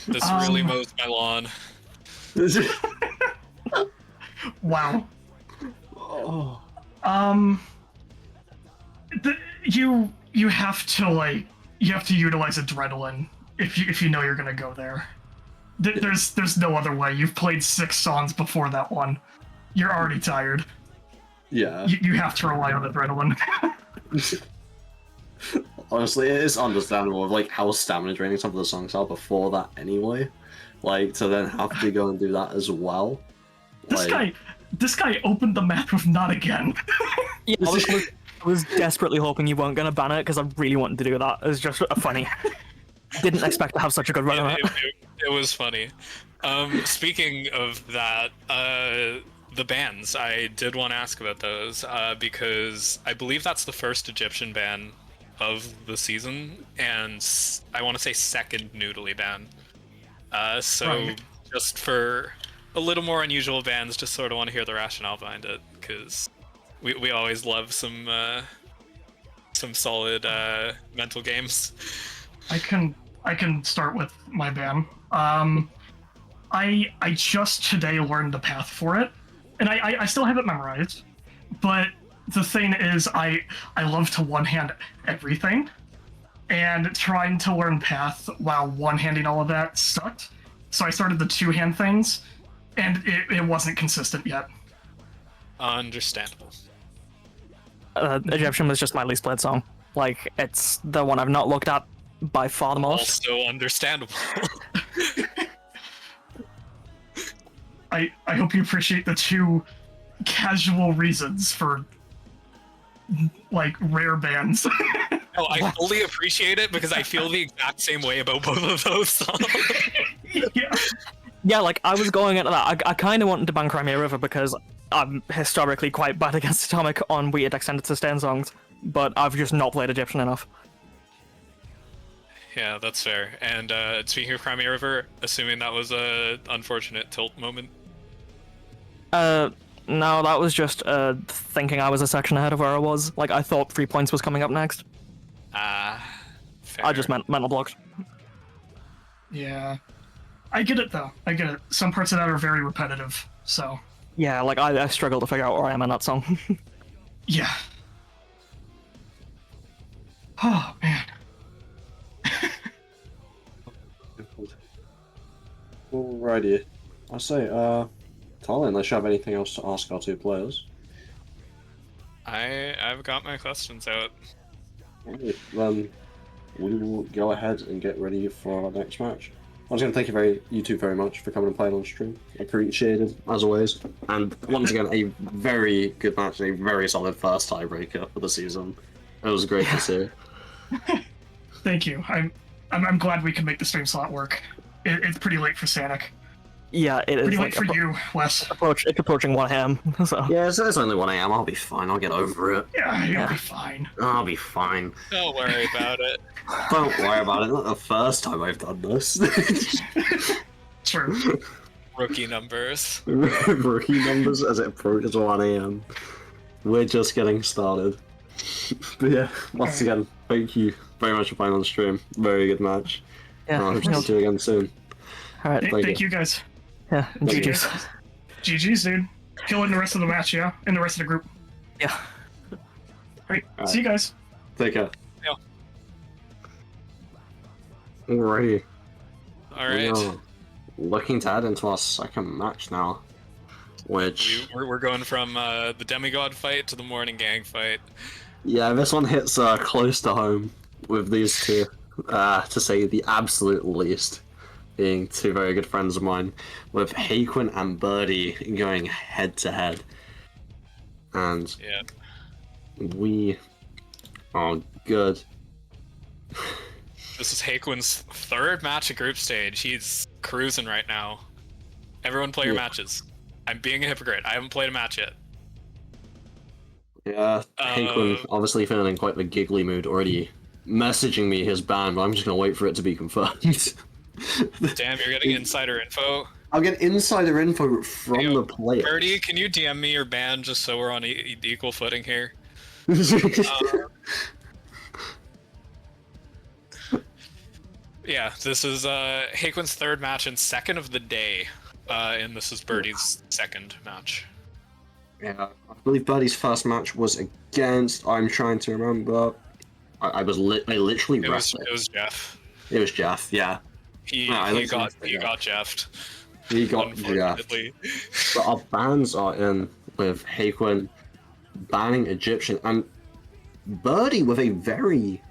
This really mows my lawn. Wow. Oh. You have to utilize adrenaline if you know you're gonna go there. There's no other way. You've played 6 songs before that one. You're already tired. Yeah. You have to rely on adrenaline. Honestly, it is understandable of like how stamina draining some of the songs are before that anyway. Like to then have to go and do that as well. This guy opened the map with "Not Again." Yeah, I was desperately hoping you weren't gonna ban it because I really wanted to do that. It was just funny. Didn't expect to have such a good run on it. It was funny. Speaking of that, the bans, I did want to ask about those because I believe that's the first Egyptian ban of the season, and I want to say second noodly ban. So just for a little more unusual bans, just sort of want to hear the rationale behind it, because we always love some solid mental games. I can start with my ban. I just today learned the path for it, and I still have it memorized. But the thing is, I love to one-hand everything, and trying to learn path while one-handing all of that sucked. So I started the 2-hand things, and it wasn't consistent yet. Understandable. Egyptian was just my least played song. Like, it's the one I've not looked at by far the most. Also understandable. I hope you appreciate the 2 casual reasons for like rare bands. Oh, I fully appreciate it because I feel the exact same way about both of those songs. Yeah. Yeah, like, I was going into that. I kind of wanted to ban Crimea River because I'm historically quite bad against Atomic on weird extended sustain songs, but I've just not played Egyptian enough. Yeah, that's fair. And speaking of Crimea River, assuming that was a unfortunate tilt moment. No, that was just thinking I was a section ahead of where I was. Like, I thought 3 points was coming up next. Fair. I just mental blocked. Yeah. I get it though. I get it. Some parts of that are very repetitive, so. Yeah, like, I struggle to figure out where I am in that song. Yeah. Oh, man. Alrighty. I say, Tali, unless you have anything else to ask our 2 players. I've got my questions out. Alright, then we will go ahead and get ready for our next match. I was going to thank you two very much for coming and playing on stream. Appreciated, as always. And once again, a very good match and a very solid first tiebreaker for the season. It was great to see. Thank you. I'm glad we can make the stream slot work. It's pretty late for Sanic. Yeah, it is. Pretty like late for you, Wes. It's approaching 1 AM, so. Yeah, it's only 1 AM. I'll be fine. I'll get over it. Yeah, you'll be fine. I'll be fine. Don't worry about it. Don't worry about it. Not the first time I've done this. True. Rookie numbers. Rookie numbers as it approaches 1 AM. We're just getting started. But yeah, once again, thank you very much for playing on stream. Very good match. Yeah, I hope to see you again soon. Alright, Thank you guys. yeah, GG's. GG's, dude. Kill in the rest of the match, yeah? In the rest of the group. Yeah. Alright, see you guys. Take care. Yeah. Alrighty. All right. We are looking to add into our second match now. which We're going from the demigod fight to the morning gang fight. yeah, this one hits close to home with these two, to say the absolute least, being two very good friends of mine, with Haquin and Burdee going head to head, and Yeah. we are good. This is Haquin's third match at group stage. He's cruising right now. Everyone play your matches. I'm being a hypocrite. I haven't played a match yet. Yeah, Haquin obviously feeling in quite the giggly mood, already messaging me his ban, but I'm just gonna wait for it to be confirmed. Damn, you're getting insider info. I'll get insider info from the player. Burdee, can you DM me your ban just so we're on equal footing here? Yeah, this is Haquin's third match and second of the day, and this is Burdee's second match. Yeah, I believe Burdee's first match was against. I'm trying to remember. I literally rested. It was Jeff. It was Jeff. Yeah. He got Jeffed. He got Jeffed. But our bans are in with Haquin banning Egyptian and Burdee with a very,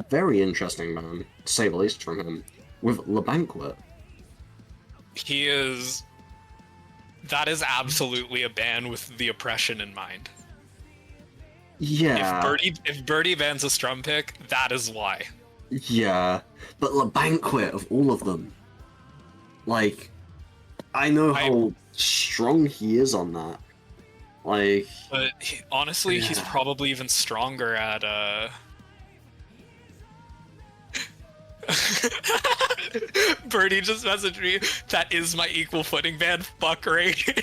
very interesting ban, to say the least, from him with Le Banquet. He is. That is absolutely a ban with the oppression in mind. Yeah. If Burdee bans a strum pick, that is why. Yeah, but Le Banquet of all of them, like, I know how strong he is on that. Like, but honestly, he's probably even stronger at Burdee just messaged me. That is my equal footing ban. Fuck Reagan.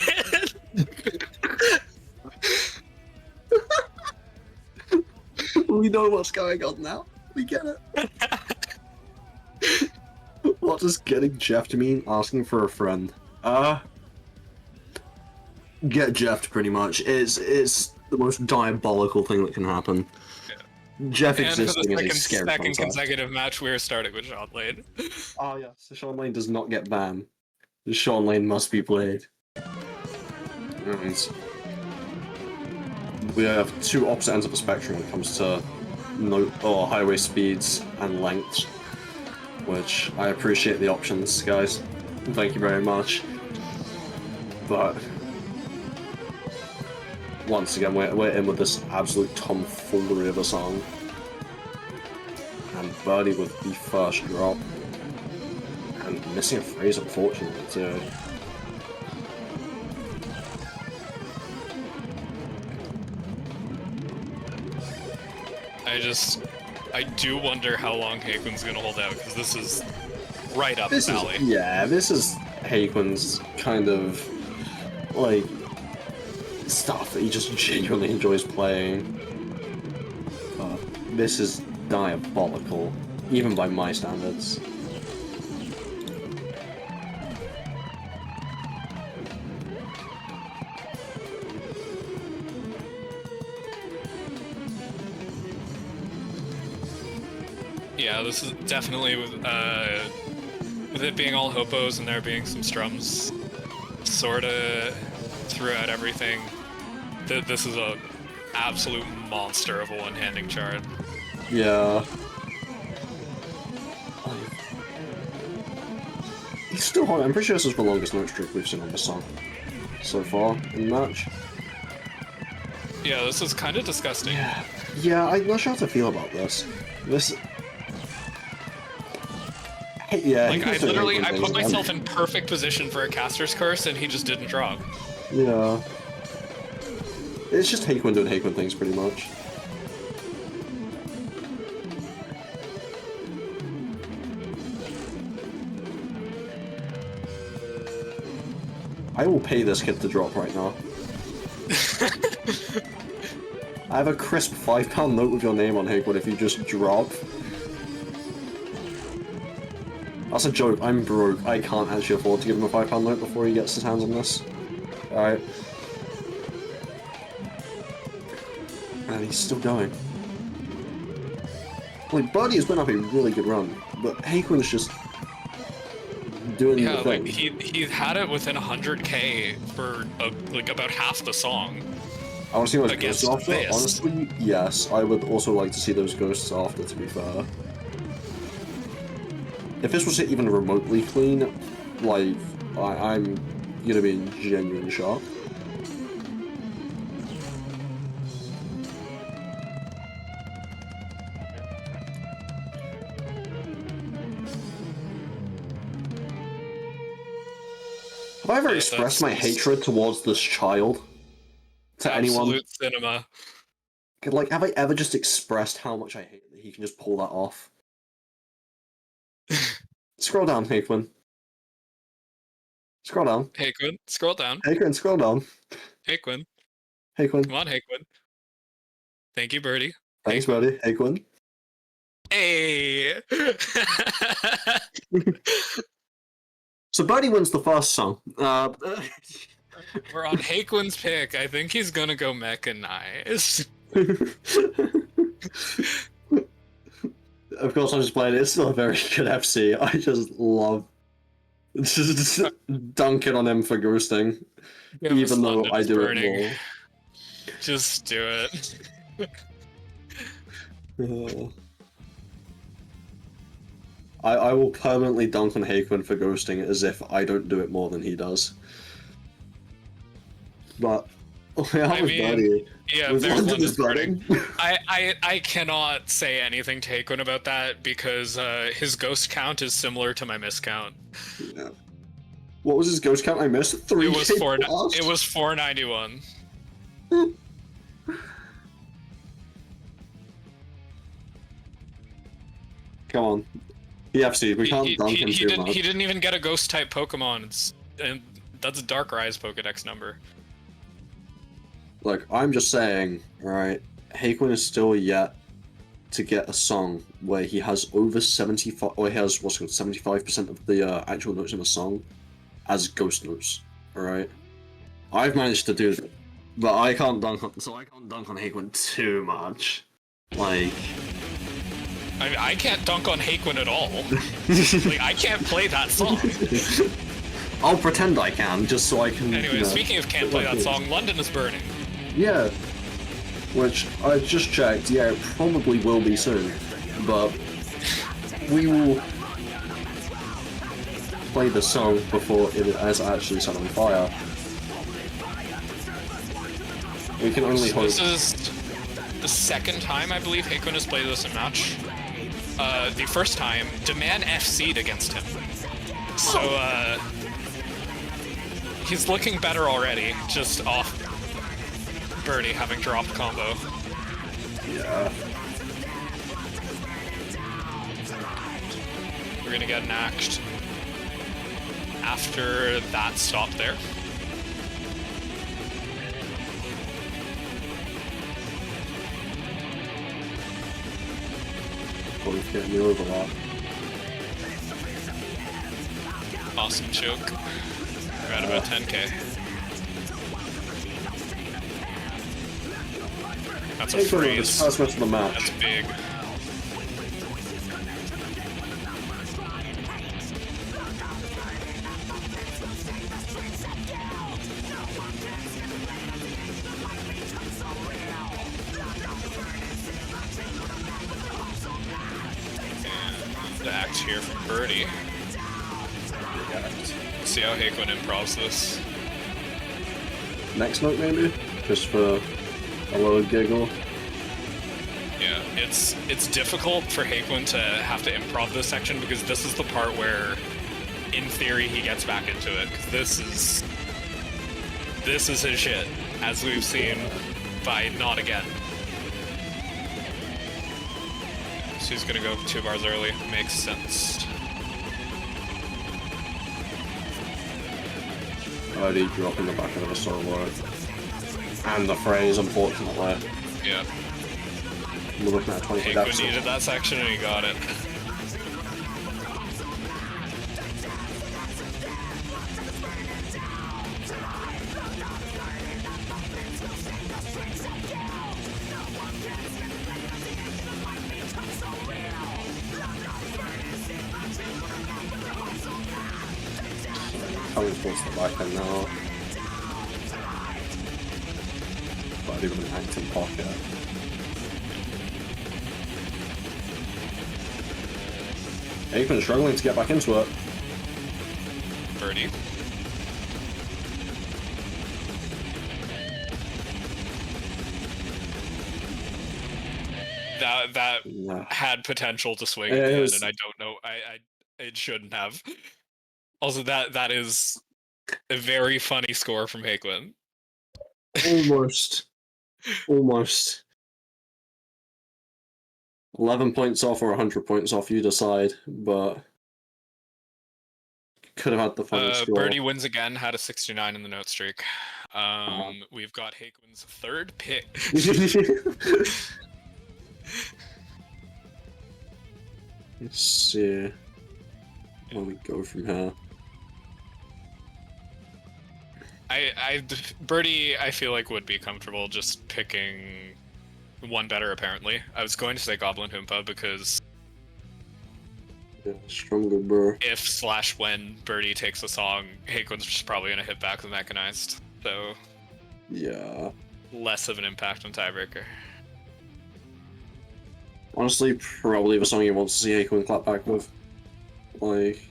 We know what's going on now. We get it. What does getting Jeffed mean? Asking for a friend. Get Jeffed, pretty much. It's the most diabolical thing that can happen. Jeff existing is a scary second concept. consecutive match, we are starting with Sean Lane. Oh yeah, so Sean Lane does not get banned. Sean Lane must be played. And we have two opposite ends of the spectrum when it comes to highway speeds and lengths, which I appreciate the options, guys. Thank you very much. But once again, we're in with this absolute tomfoolery of a song. And Burdee with the first drop. And missing a phrase, unfortunately, too. I do wonder how long Haquin's gonna hold out, because this is right up his alley. Yeah, this is Haquin's kind of, like, stuff that he just genuinely enjoys playing. This is diabolical, even by my standards. Yeah, this is definitely with it being all hopos and there being some strums sorta throughout everything. This is a absolute monster of a one-handing chart. Yeah. He's still hard. I'm pretty sure this is the longest note streak we've seen on this song so far in the match. Yeah, this is kind of disgusting. Yeah, I'm not sure how to feel about this. Yeah, like I put myself in perfect position for a caster's curse and he just didn't drop. Yeah. It's just Haquin doing Haquin things, pretty much. I will pay this kid to drop right now. I have a crisp £5 note with your name on Haquin if you just drop. That's a joke, I'm broke. I can't actually afford to give him a £5 note before he gets his hands on this. Alright. And he's still going. Like, Burdee has been up a really good run, but Haquin's just doing Yeah, the thing. like he had it within 100k for like about half the song. I want to see those against ghosts after. this. Honestly, yes, I would also like to see those ghosts after, to be fair. If this was even remotely clean, like, I'm gonna be in genuine shock. Have I ever Yeah, expressed my that's- hatred towards this child? To anyone? Absolute cinema. Like, have I ever just expressed how much I hate that he can just pull that off? Scroll down, Haquin. Scroll down. Hey Quinn, scroll down. Haquin, scroll down. Hey Quinn, Haquin. come on, Hey Quinn. Thank you, Burdee. Thanks, buddy. Haquin. Hey. So Burdee wins the first song. We're on Haquin's pick. I think he's gonna go mechanized. Of course, I'm just playing it. It's still a very good FC. I just love just dunking on him for ghosting, Yeah, Miss even though London I is do burning. it Just do it. more. I will permanently dunk on Haquin for ghosting as if I don't do it more than he does. But I mean, yeah, Was there's London London's is burning. burning. I cannot say anything to Haquin about that because his ghost count is similar to my miss count. Yeah. What was his ghost count? I missed 3. It was 491. Come on. EFC, we can't dunk him too much. He didn't even get a ghost type Pokemon. And that's a Darkrai's Pokedex number. Look, I'm just saying, right, Haquin is still yet to get a song where he has over 75, or he has, 75% of the actual notes in a song as ghost notes, alright? I've managed to do that, but I can't dunk on Haquin too much. Like... I mean, I can't dunk on Haquin at all. Like, I can't play that song. I'll pretend I can, just so I can, Anyway, you know, speaking of can't play that song, London is burning. Yeah. Which, I just checked, yeah, it probably will be soon. But we will play the song before it is actually set on fire. We can only hope. This is the second time I believe Haquin has played this in match. The first time, Demand FC'd against him. So, he's looking better already, just off Burdee having dropped combo. Yeah. We're gonna get an act after that stop there. Both getting the overlap. Awesome choke. We're at about 10k. That's a Haquin with freeze. his first match of the match. That's big. And the act here from Burdee. See how Haquin improvs this. Next note, maybe? Just for a little giggle. Yeah, it's difficult for Haquin to have to improv this section because this is the part where, in theory, he gets back into it. 'Cause this is his shit, as we've seen by Not Again. So he's gonna go 2 bars early. Makes sense. Already dropping the back end of a solo. And the phrase, unfortunately. Yeah. We're looking at 20 Haquin deaths. needed that section and he got it. coming towards the back end now. But I do have an acting pocket. Aikman struggling to get back into it. Burdee. That Yeah. had potential to swing It at the end, was- and I don't know. It shouldn't have. Also, that is a very funny score from Haquin. Almost. Almost. 11 points off or 100 points off, you decide, but could have had the final score. Burdee wins again, had a 69 in the note streak. We've got Haquin's third pick. Let's see where we go from here. Burdee, I feel like would be comfortable just picking one better. Apparently, I was going to say Goblin Hoompa because Yeah, stronger, bro. if/when Burdee takes a song, Haquin's just probably gonna hit back the mechanized, so Yeah. less of an impact on tiebreaker. Honestly, probably the song he wants to see Aikman clap back with. Like,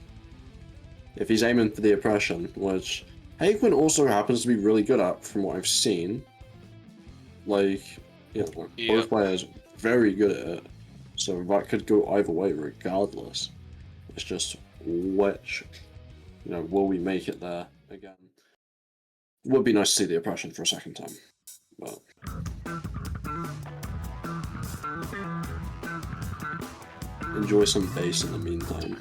if he's aiming for the oppression, which Aikman also happens to be really good at, from what I've seen. Like, yeah, like, Yep. both players very good at it, so that could go either way regardless. It's just which, will we make it there again? Would be nice to see the oppression for a second time, but. Enjoy some bass in the meantime.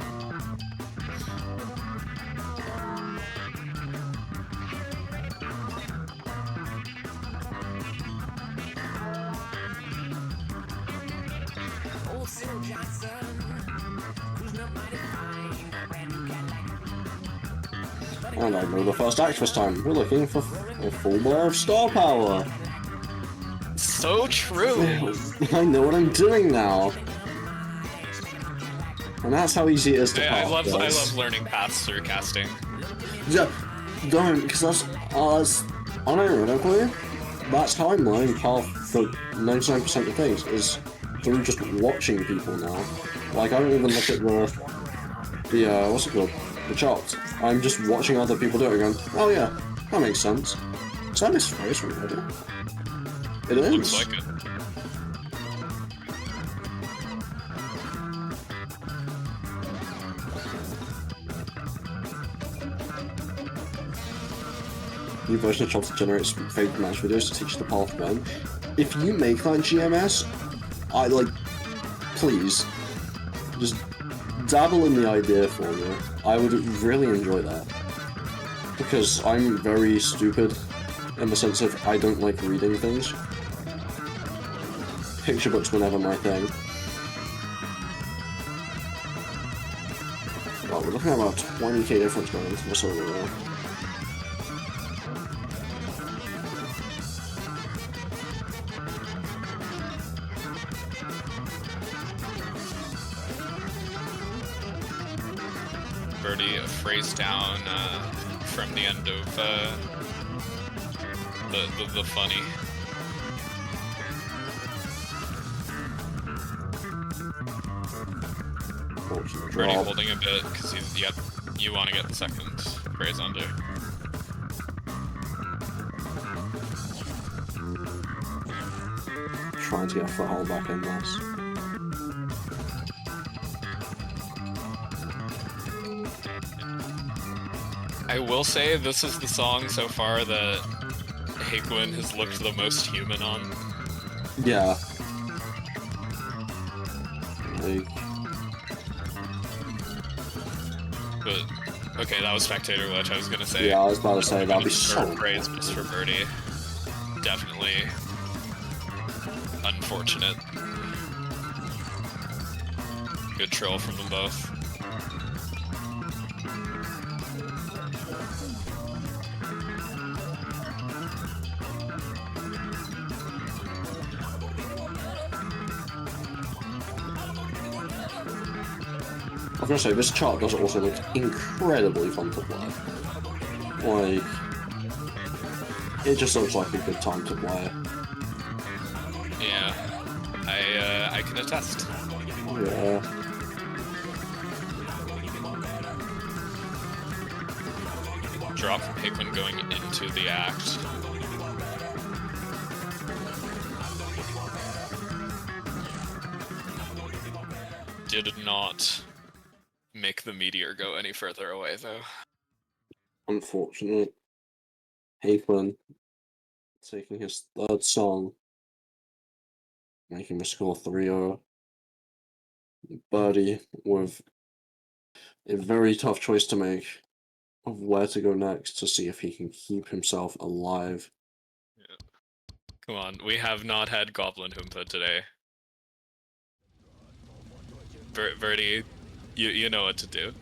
And I know the first act this time. We're looking for a full bar of star power. So true. I know what I'm doing now. And that's how easy it is to I pass. love guys. learning paths through casting. Yeah, don't, because that's unironically, that's how I'm learning path for 99% of things, is through just watching people now. Like, I don't even look at the what's it called? The charts. I'm just watching other people do it and going, oh yeah, that makes sense. Is that misphrased already? It is. Looks like it. New version of Chomsky generates fake match videos to teach the path when. If you make that GMS, please, just dabble in the idea for me. I would really enjoy that. Because I'm very stupid in the sense of I don't like reading things. Picture books were never my thing. Well, we're looking at about 20k difference going into the solo there. Burdee, a phrase down from the end of the funny. Burdee Drop. holding a bit because you want to get the second phrase under. Trying to get a foothold back in this. I will say this is the song so far that Haquin has looked the most human on. Yeah. Like, But okay, that was spectator glitch. I was gonna say. yeah, I was about to say that'd be so. Praise just for Burdee. Definitely unfortunate. Good troll from them both. I was gonna say, this chart does also look incredibly fun to play. Like, it just looks like a good time to play. Yeah, I can attest. Yeah. Drop from Hicklin going into the act. Did not make the meteor go any further away, though. Unfortunate. Hicklin taking his third song, making the score 3-0. Burdee with a very tough choice to make of where to go next to see if he can keep himself alive. Come on, we have not had Goblin Hoompa today. Burdee, you know what to do.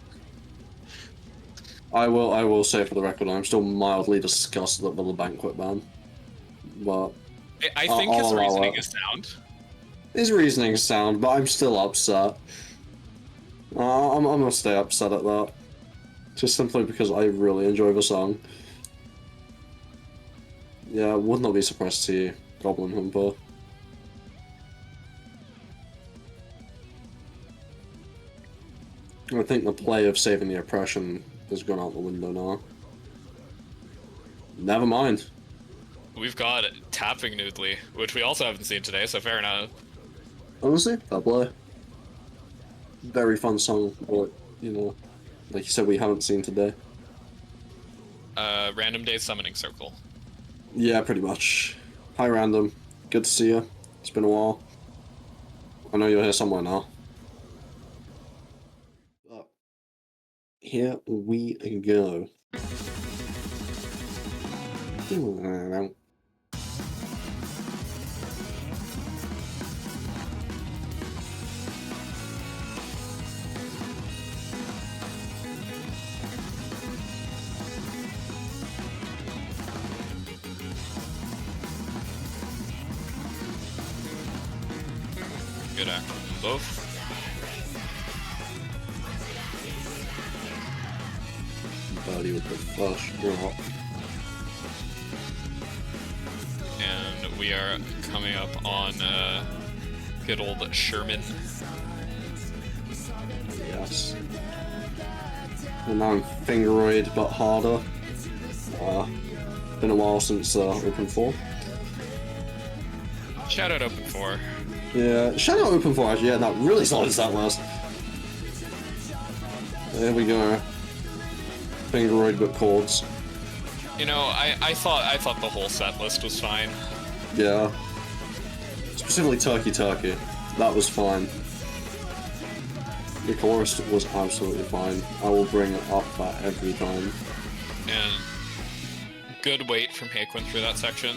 I will say for the record, I'm still mildly disgusted at the banquet ban. But I think his I'll allow reasoning it. is sound. His reasoning is sound, but I'm still upset. I'm gonna stay upset at that. Just simply because I really enjoy the song. Yeah, would not be surprised to see Goblin Humper. I think the play of saving the oppression has gone out the window now. Never mind. We've got Tapping Noodly, which we also haven't seen today, so fair enough. Honestly, fair play. Very fun song, but, you know, like you said, we haven't seen today. Random Day Summoning Circle. Yeah, pretty much. Hi, Random. Good to see you. It's been a while. I know you're here somewhere now. But here we go. Good act from them both. Body with the flush drop. And we are coming up on good old Sherman. Yes. And now I'm fingeroid, but harder. Been a while since Open 4. Shout out Open 4. Yeah, shout out Open 4 actually. Yeah, that really solid set list. There we go. Fingeroid, but chords. You know, I thought the whole set list was fine. Yeah. Specifically Turkey Turkey. That was fine. The chorus was absolutely fine. I will bring it up that every time. And good weight from Haquin through that section.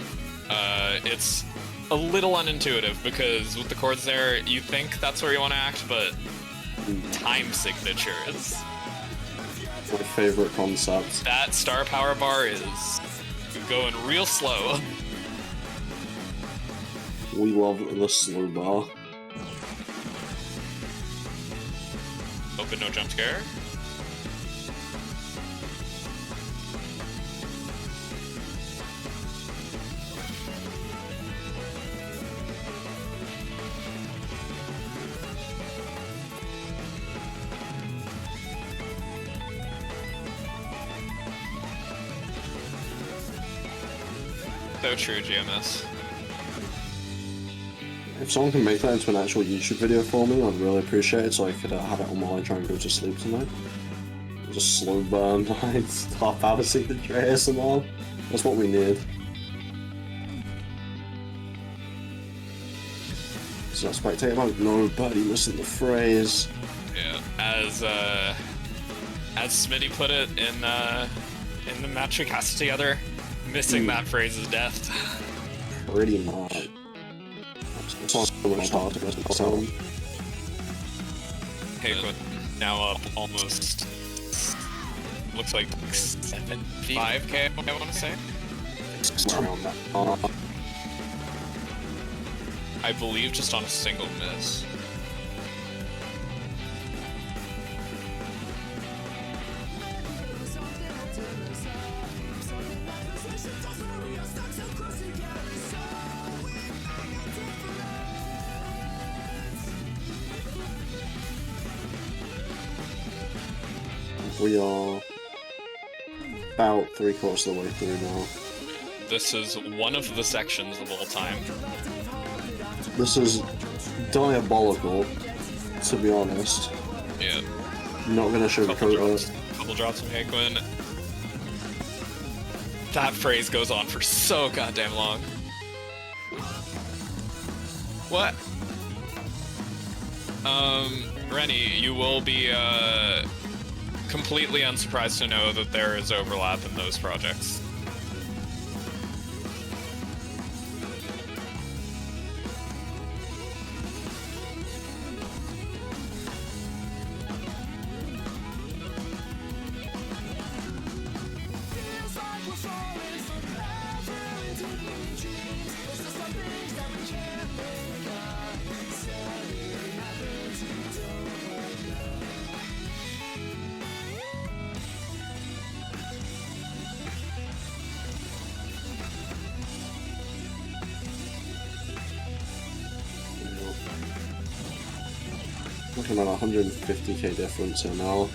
It's a little unintuitive because with the chords there, you think that's where you want to act, but time signature is My favorite concept. that star power bar is going real slow. We love the slow bar. Open no jump scare. So true, GMS. If someone can make that into an actual YouTube video for me, I'd really appreciate it so I could have it on while I try and go to sleep tonight. Just slow burn, top out signature ASMR. That's what we need. So that's spectator mode. Nobody missing the phrase. Yeah, as Smitty put it in the match we cast together, missing that phrase is death. Pretty much. It's not so much hard to go to tell them. Haquin now up almost. Looks like 75k, I want to say. Around that. I believe just on a single miss. We are about 3/4 of the way through now. This is one of the sections of all time. This is diabolical, to be honest. Yeah. Not gonna sugarcoat it. Couple drops from Haquin. That phrase goes on for so goddamn long. What? Rennie, you will be completely unsurprised to know that there is overlap in those projects. Looking at 150k difference here now.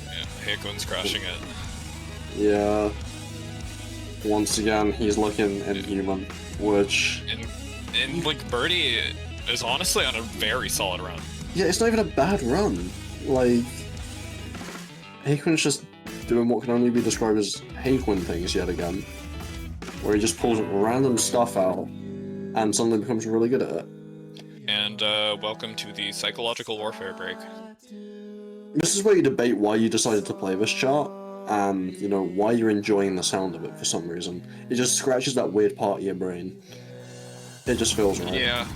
Yeah, Haquin's crashing it. Yeah. Once again, he's looking inhuman, which... And like, Burdee is honestly on a very solid run. Yeah, it's not even a bad run. Like, Haquin's just doing what can only be described as Haquin things yet again. Where he just pulls random stuff out, and suddenly becomes really good at it. And welcome to the psychological warfare break. This is where you debate why you decided to play this chart, and, you know, why you're enjoying the sound of it for some reason. It just scratches that weird part of your brain. It just feels right. Yeah.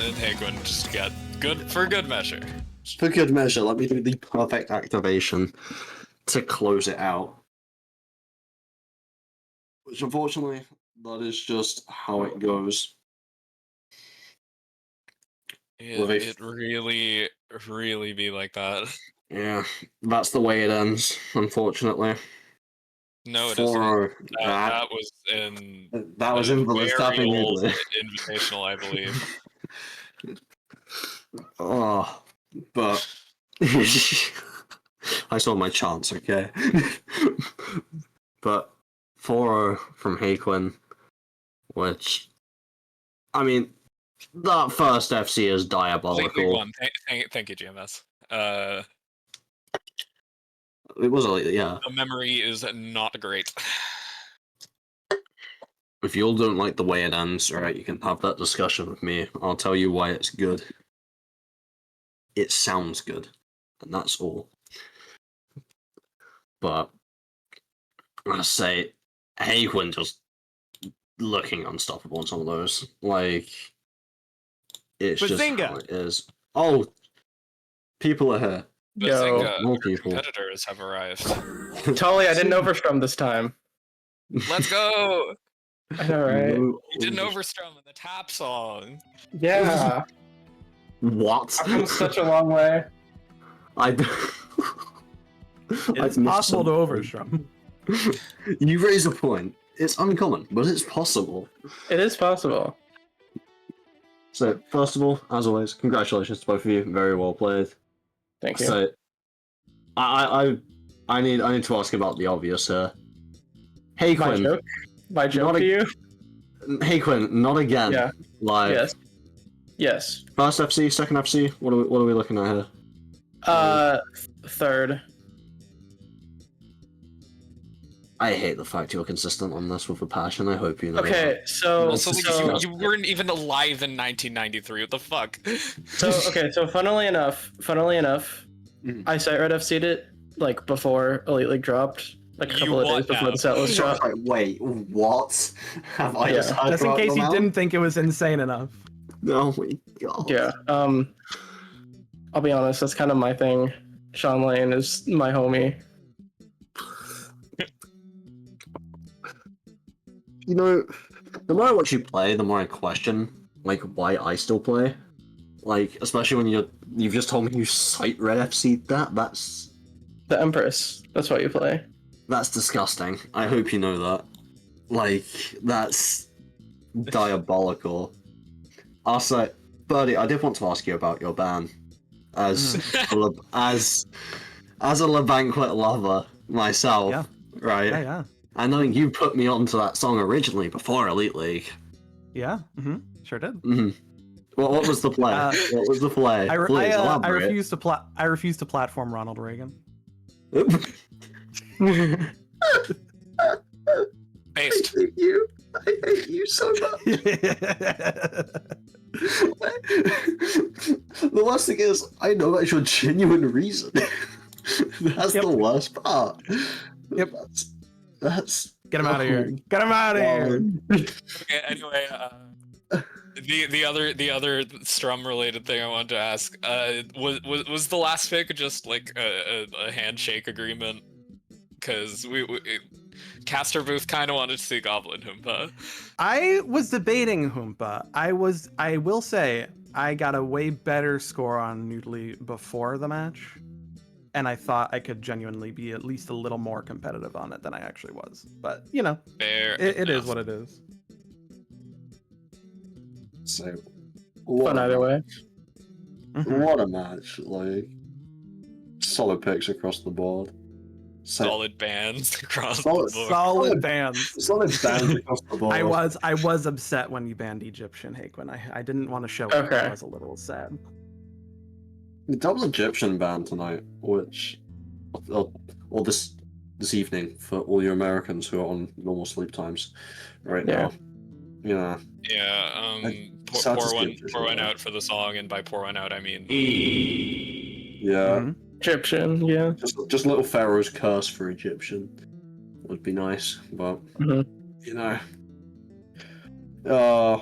And Haquin just got good measure. For good measure, let me do the perfect activation to close it out. Which, unfortunately, that is just how it goes. It really be like that. Yeah, that's the way it ends, unfortunately. No, it For isn't. That was in that was in the very old invitational, I believe. Oh, but I saw my chance, okay? But 4-0 from Haquin, which, I mean, that first FC is diabolical. One. Thank you, GMS. It was yeah. The memory is not great. If you all don't like the way it ends, alright, you can have that discussion with me. I'll tell you why it's good. It sounds good, and that's all. But I say, Haquin just looking unstoppable in some of those. Like, it's just how it is. Oh, people are here. Yo, more people. Competitors have arrived. Totally, I didn't overstrum this time. Let's go! I know, right? You didn't overstrum in the tap song. Yeah. What? I've come such a long way. It's possible to overstrum. You raise a point. It's uncommon, but it's possible. It is possible. So, first of all, as always, congratulations to both of you. Very well played. Thank you. So, I need to ask about the obvious here. Haquin, My joke to you? Haquin, not again. Yeah. Live. Yes. Yes. First FC, second FC. What are we looking at here? Third. I hate the fact you're consistent on this with a passion. I hope you know. Okay, so you weren't even alive in 1993. What the fuck? So funnily enough, Mhm. I site red FC'd it like before Elite League dropped, like a couple of days before the set list dropped. Like, wait, what? Have I just had Just in case you now? didn't think it was insane enough. Oh my god. Yeah. I'll be honest, that's kind of my thing. Sean Lane is my homie. You know, the more I watch you play, the more I question, like, why I still play. Like, especially when you've just told me you site red FC that. That's The Empress. That's what you play. disgusting. I hope you know that. Like, that's diabolical. Also, Burdee, I did want to ask you about your band. As as a La Banquet lover myself, Yeah. right? Yeah. I know you put me onto that song originally before Elite League. Yeah. Sure did. What was the play? What was the play? Please I elaborate. refuse to platform Ronald Reagan. Based. I hate you so much. The worst thing is, I know that's your genuine reason. That's the worst part. Yep. That's Get him out of here. Get him out of here. Okay, anyway, the other Strum related thing I wanted to ask, was the last pick just like a handshake agreement? Because we Caster Booth kind of wanted to see Goblin Hoompa. I was debating Hoompa. I will say I got a way better score on Noodly before the match, and I thought I could genuinely be at least a little more competitive on it than I actually was. But you know, it is what it is. So, Fun either way. What a match! Like, solid picks across the board. Solid bands across the board. Solid bands. Solid bands across the board. I was upset when you banned Egyptian Hake. I didn't want to show it. Okay. I was a little sad. The double Egyptian band tonight, which, or this evening for all you Americans who are on normal sleep times right now. Yeah. Yeah. Sad to Pour see one Egyptian, out for the song, and by pour one out I mean. Yeah. Egyptian, yeah. Just little Pharaoh's curse for Egyptian would be nice, but you know.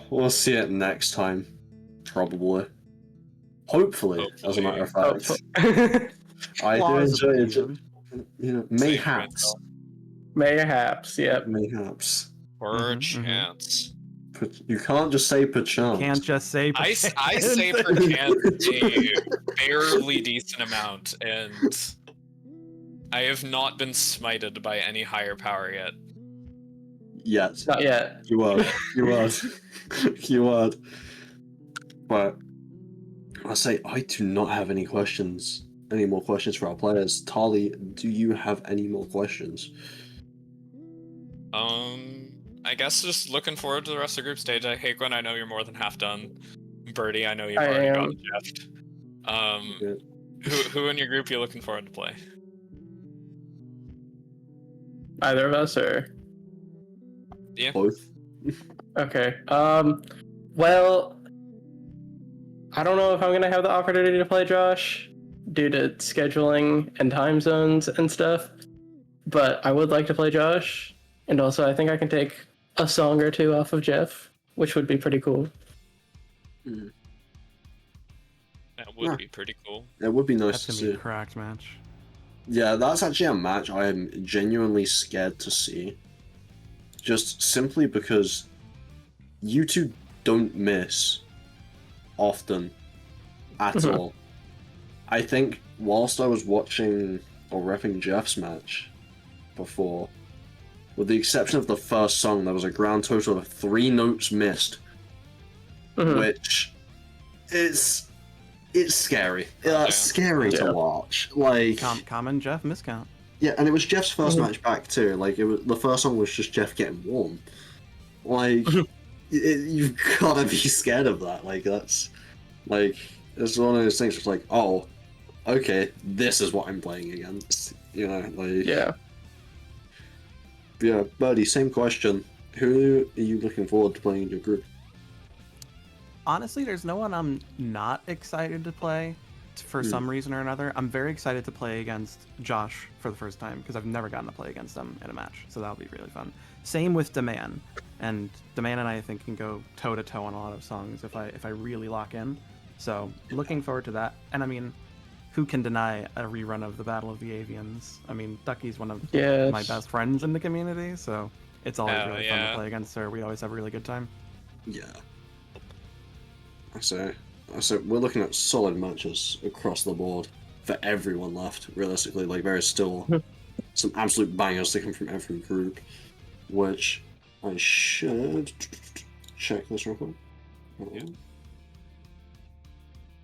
We'll see it next time, probably. Hopefully, as a matter of fact. I do enjoy it. You know, mayhaps. Mayhaps, yep. Mayhaps. Perchance. You can't just say perchance. Can't just say. I say perchance a barely decent amount, and I have not been smited by any higher power yet. Yet. Not yet. You are. You are. You are. But I say I do not have any questions. Any more questions for our players? Tali, do you have any more questions? I guess just looking forward to the rest of the group stage. Haquen, I know you're more than half done. Burdee, I know you've already got Jeffed. Who in your group are you looking forward to play? Either of us, or? Yeah. Both. Okay. Well, I don't know if I'm gonna have the opportunity to play Josh due to scheduling and time zones and stuff, but I would like to play Josh, and also I think I can take a song or two off of Jeff, which would be pretty cool. That would be pretty cool. It would be nice That's to gonna see. be a cracked match. Yeah, that's actually a match I am genuinely scared to see. Just simply because you two don't miss often at all. I think whilst I was watching or reffing Jeff's match before, with the exception of the first song, there was a grand total of 3 notes missed, which is scary. Scary to watch. Like Common Jeff miscount. yeah, and it was Jeff's first match back too. Like it was the first song was just Jeff getting warm. Like you've gotta be scared of that. Like that's like it's one of those things. It's like, oh, okay, this is what I'm playing against. You know, like Yeah. Yeah, Burdee, same question. Who are you looking forward to playing in your group? Honestly, there's no one I'm not excited to play for some reason or another. I'm very excited to play against Josh for the first time because I've never gotten to play against him in a match, so that'll be really fun. Same with Demand, and Demand and I think can go toe to toe on a lot of songs if I really lock in. So looking forward to that. And I mean, who can deny a rerun of the Battle of the Avians? I mean, Ducky's one of my best friends in the community, so it's always really fun to play against her. We always have a really good time. Yeah. So we're looking at solid matches across the board for everyone left, realistically. Like, there is still some absolute bangers to come from every group, which I should check this real quick. Yeah.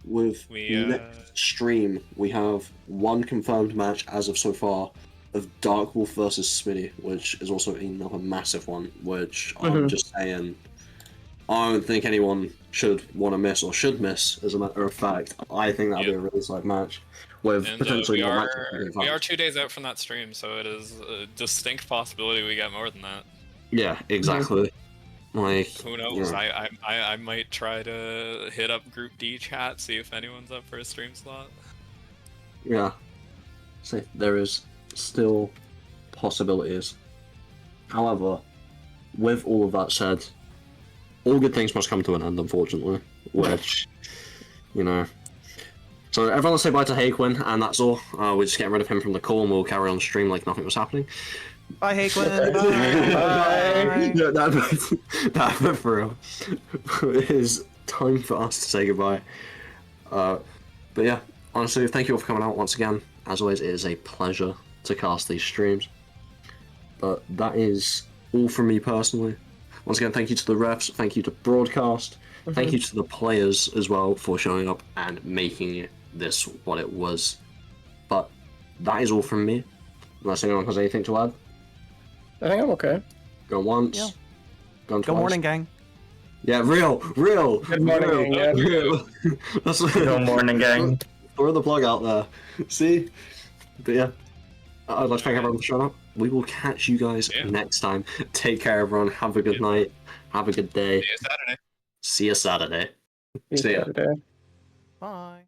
With next stream, we have one confirmed match as of so far of Dark Wolf versus Smitty, which is also another massive one, which I'm just saying, I don't think anyone should want to miss or should miss, as a matter of fact. I think that'll be a really slight match. With And potentially we more are matches. we are 2 days out from that stream, so it is a distinct possibility we get more than that. Yeah, exactly. Like, Who knows? yeah. I might try to hit up Group D chat, see if anyone's up for a stream slot. Yeah. So there is still possibilities. However, with all of that said, all good things must come to an end, unfortunately. Which, you know. So everyone say bye to Haquin, and that's all. We're just getting rid of him from the call, and we'll carry on stream like nothing was happening. Bye, Haquin. Bye. No, that for real. It is time for us to say goodbye. But yeah, honestly, thank you all for coming out once again. As always, it is a pleasure to cast these streams. But that is all from me personally. Once again, thank you to the refs, thank you to Broadcast, thank you to the players as well for showing up and making this what it was. But that is all from me. Unless anyone has anything to add. I think I'm okay. Go once. Yeah. Go Good morning, gang. Yeah, real. Good morning, gang, yeah. Real. That's Good morning, gang. Throw the plug out there. See? But yeah, I'd like to thank everyone for showing up. We will catch you guys next time. Take care, everyone. Have a good night. Have a good day. See you Saturday. See you Saturday. See ya. Saturday. Bye.